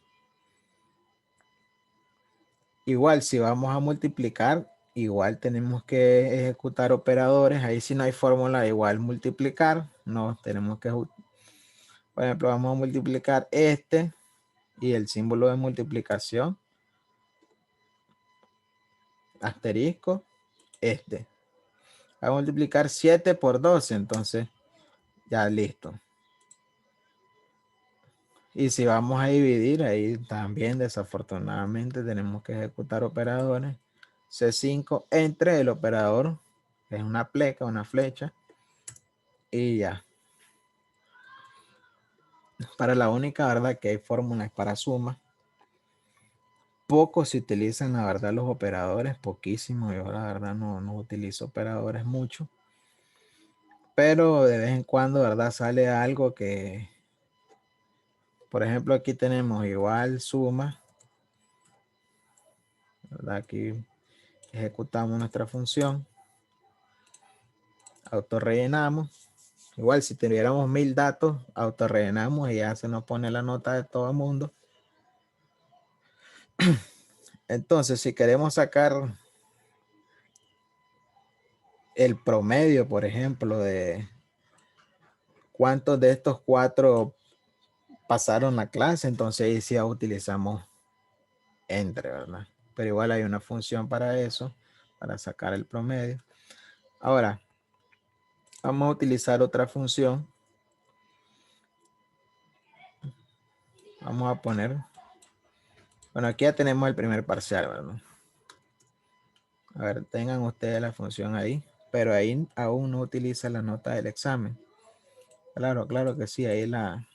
Igual, si vamos a multiplicar, igual tenemos que ejecutar operadores. Ahí si no hay fórmula, igual multiplicar. No, tenemos que, por ejemplo, vamos a multiplicar este y el símbolo de multiplicación. Asterisco, este. Vamos a multiplicar 7 por 12, entonces ya listo. Y si vamos a dividir, ahí también desafortunadamente tenemos que ejecutar operadores. C5 entre el operador, que es una pleca, una flecha, y ya. Para la única verdad que hay fórmulas para suma, poco se utilizan la verdad los operadores, poquísimo. Yo la verdad no utilizo operadores mucho, pero de vez en cuando verdad sale algo que, por ejemplo, aquí tenemos igual suma, ¿verdad? Aquí ejecutamos nuestra función, autorrellenamos. Igual si tuviéramos 1000 datos, autorrellenamos y ya se nos pone la nota de todo el mundo. Entonces, si queremos sacar el promedio, por ejemplo, de cuántos de estos 4 pasaron la clase, entonces ahí sí utilizamos entre, ¿verdad? Pero igual hay una función para eso, para sacar el promedio. Ahora, vamos a utilizar otra función. Vamos a poner, bueno, aquí ya tenemos el primer parcial, ¿verdad? A ver, tengan ustedes la función ahí, pero ahí aún no utiliza la nota del examen. Claro, claro que sí, ahí la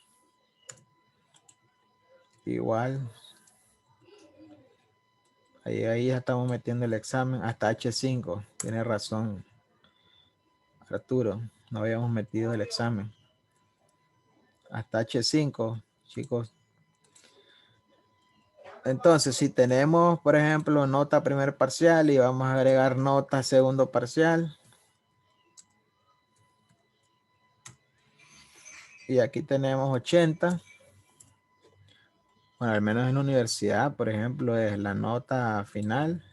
igual. Ahí ya estamos metiendo el examen hasta H5. Tiene razón, Arturo. No habíamos metido el examen. Hasta H5, chicos. Entonces, si tenemos, por ejemplo, nota primer parcial y vamos a agregar nota segundo parcial. Y aquí tenemos 80. Bueno, al menos en la universidad, por ejemplo, es la nota final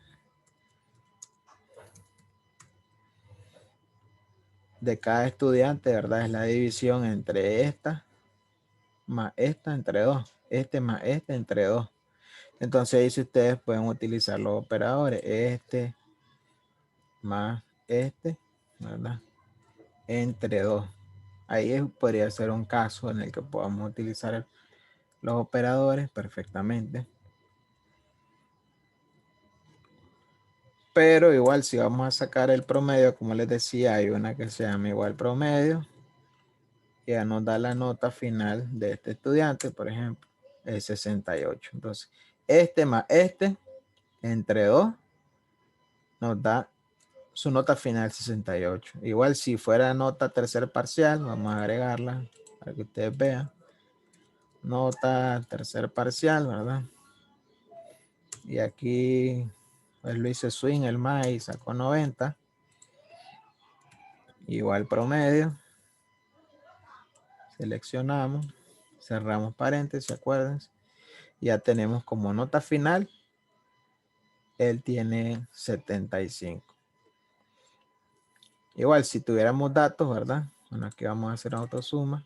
de cada estudiante, ¿verdad? Es la división entre esta más esta entre 2. Este más este entre 2. Entonces ahí si ustedes pueden utilizar los operadores. Este más este, ¿verdad? Entre 2. Ahí podría ser un caso en el que podamos utilizar los operadores perfectamente. Pero igual si vamos a sacar el promedio, como les decía, hay una que se llama igual promedio. Que ya nos da la nota final de este estudiante, por ejemplo, es 68. Entonces, este más este, entre 2, nos da su nota final 68. Igual si fuera nota tercer parcial, vamos a agregarla para que ustedes vean. Nota tercer parcial, ¿verdad? Y aquí pues lo hice swing el más y sacó 90. Igual promedio. Seleccionamos, cerramos paréntesis, acuérdense. Ya tenemos como nota final, él tiene 75. Igual si tuviéramos datos, ¿verdad? Bueno, aquí vamos a hacer autosuma.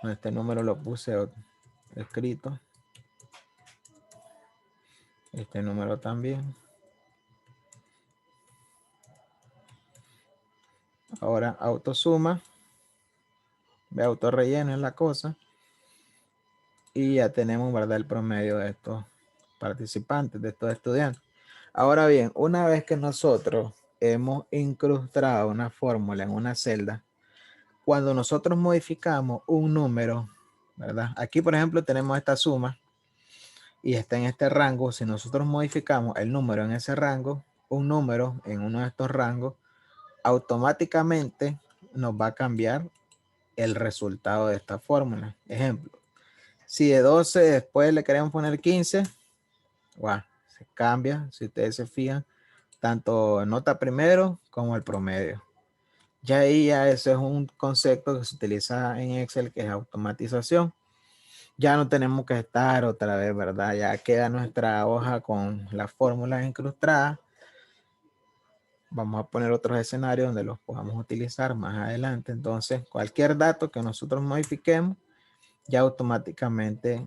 Este número lo puse escrito. Este número también. Ahora autosuma. Ve, autorrelleno es la cosa. Y ya tenemos, ¿verdad? El promedio de estos participantes, de estos estudiantes. Ahora bien, una vez que nosotros hemos incrustado una fórmula en una celda, cuando nosotros modificamos un número, ¿verdad? Aquí, por ejemplo, tenemos esta suma y está en este rango. Si nosotros modificamos el número en ese rango, un número en uno de estos rangos, automáticamente nos va a cambiar el resultado de esta fórmula. Ejemplo, si de 12 después le queremos poner 15, wow, se cambia, si ustedes se fijan, tanto nota primero como el promedio. Ya ahí ya eso es un concepto que se utiliza en Excel, que es automatización. Ya no tenemos que estar otra vez, ¿verdad? Ya queda nuestra hoja con las fórmulas incrustadas. Vamos a poner otros escenarios donde los podamos utilizar más adelante. Entonces, cualquier dato que nosotros modifiquemos, ya automáticamente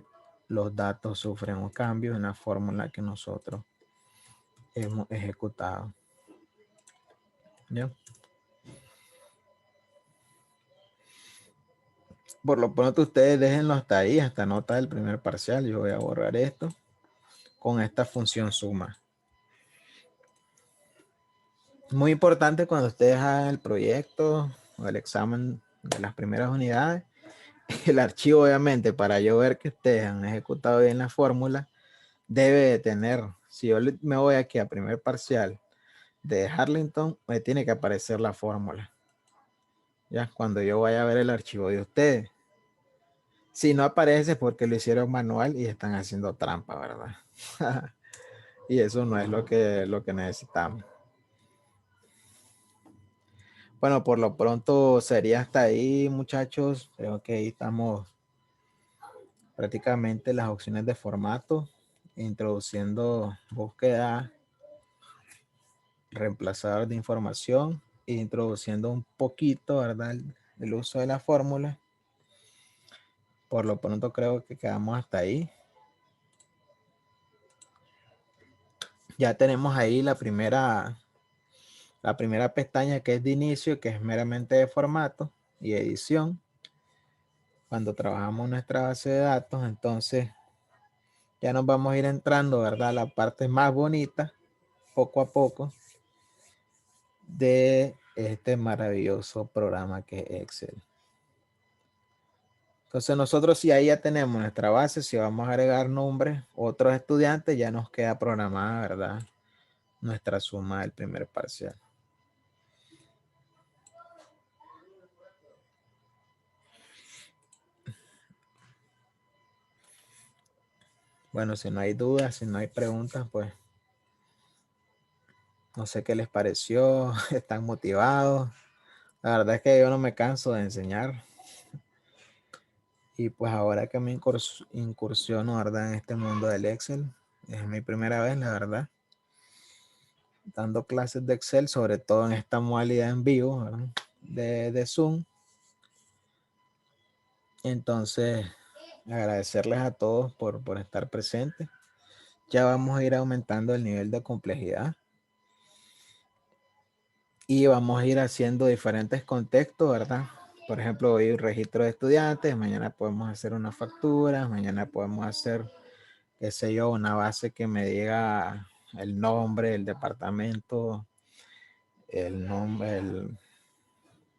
los datos sufren un cambio en la fórmula que nosotros hemos ejecutado. ¿Ya? Por lo pronto ustedes déjenlo hasta ahí, hasta nota del primer parcial. Yo voy a borrar esto con esta función suma. Muy importante cuando ustedes hagan el proyecto o el examen de las primeras unidades, el archivo obviamente para yo ver que ustedes han ejecutado bien la fórmula, debe de tener, si yo me voy aquí a primer parcial de Harlington, me tiene que aparecer la fórmula. Ya, cuando yo vaya a ver el archivo de ustedes. Si no aparece es porque lo hicieron manual y están haciendo trampa, ¿verdad? Y eso no es lo que necesitamos. Bueno, por lo pronto sería hasta ahí, muchachos. Creo que ahí estamos prácticamente las opciones de formato, introduciendo búsqueda, reemplazador de información, e introduciendo un poquito, ¿verdad? El uso de la fórmula. Por lo pronto creo que quedamos hasta ahí. Ya tenemos ahí la primera pestaña, que es de inicio, que es meramente de formato y edición. Cuando trabajamos nuestra base de datos, entonces ya nos vamos a ir entrando, ¿verdad? La parte más bonita, poco a poco, de este maravilloso programa que es Excel. Entonces nosotros si ahí ya tenemos nuestra base, si vamos a agregar nombres, otros estudiantes, ya nos queda programada, ¿verdad? Nuestra suma del primer parcial. Bueno, si no hay dudas, si no hay preguntas, pues no sé qué les pareció, están motivados. La verdad es que yo no me canso de enseñar. Y pues ahora que me incursiono, ¿verdad? En este mundo del Excel, es mi primera vez, la verdad, dando clases de Excel, sobre todo en esta modalidad en vivo, ¿verdad? De Zoom. Entonces, agradecerles a todos por estar presentes. Ya vamos a ir aumentando el nivel de complejidad. Y vamos a ir haciendo diferentes contextos, ¿verdad? Por ejemplo, hoy un registro de estudiantes, mañana podemos hacer una factura, mañana podemos hacer, qué sé yo, una base que me diga el nombre, el departamento, el nombre,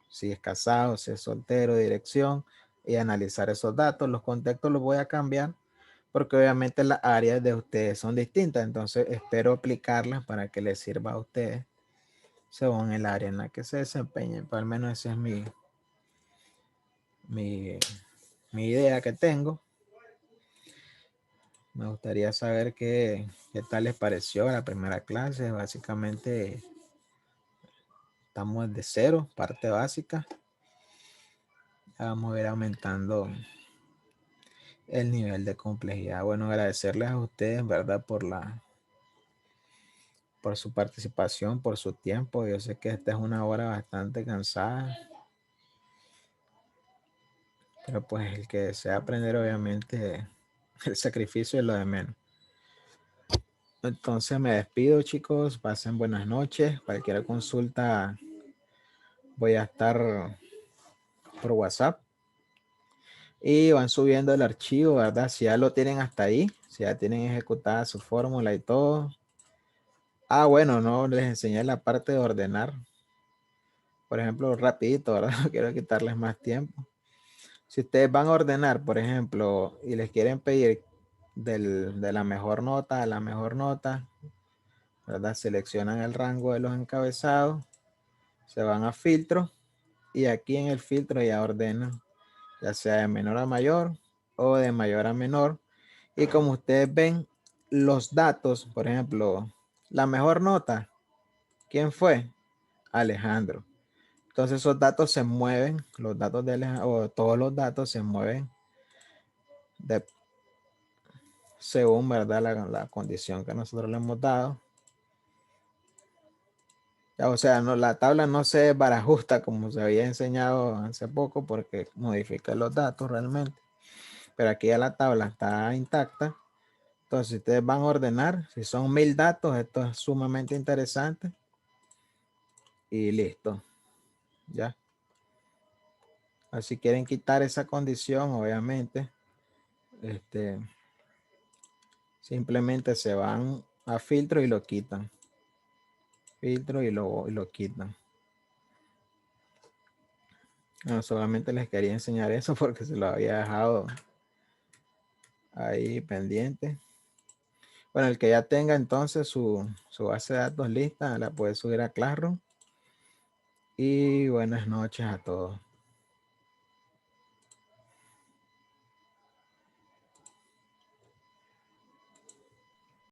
si es casado, si es soltero, dirección, y analizar esos datos. Los contextos los voy a cambiar porque obviamente las áreas de ustedes son distintas, entonces espero aplicarlas para que les sirva a ustedes según el área en la que se desempeñen. Pues al menos esa es mi idea que tengo. Me gustaría saber qué tal les pareció la primera clase. Básicamente estamos de cero, parte básica. Vamos a ir aumentando el nivel de complejidad. Bueno, agradecerles a ustedes, ¿verdad? Por su participación, por su tiempo. Yo sé que esta es una hora bastante cansada. Pero pues el que desea aprender, obviamente, el sacrificio es lo de menos. Entonces me despido, chicos. Pasen buenas noches. Cualquier consulta voy a estar por WhatsApp. Y van subiendo el archivo, ¿verdad? Si ya lo tienen hasta ahí, si ya tienen ejecutada su fórmula y todo. Ah, bueno, no les enseñé la parte de ordenar. Por ejemplo, rapidito, ¿verdad? No quiero quitarles más tiempo. Si ustedes van a ordenar, por ejemplo, y les quieren pedir de la mejor nota a la mejor nota, ¿verdad? Seleccionan el rango de los encabezados, se van a filtro y aquí en el filtro ya ordenan, ya sea de menor a mayor o de mayor a menor. Y como ustedes ven, los datos, por ejemplo, la mejor nota, ¿quién fue? Alejandro. Entonces esos datos se mueven, los datos de Alejandro, o todos los datos se mueven según, ¿verdad? La condición que nosotros le hemos dado. O sea, no, la tabla no se barajusta como se había enseñado hace poco porque modifica los datos realmente. Pero aquí ya la tabla está intacta. Entonces, si ustedes van a ordenar, si son 1000 datos, esto es sumamente interesante. Y listo. Ya. Si quieren quitar esa condición, obviamente, simplemente se van a filtro y lo quitan. Filtro y lo quitan. No, solamente les quería enseñar eso porque se lo había dejado ahí pendiente. Bueno, el que ya tenga entonces su base de datos lista, la puede subir a Classroom. Y buenas noches a todos.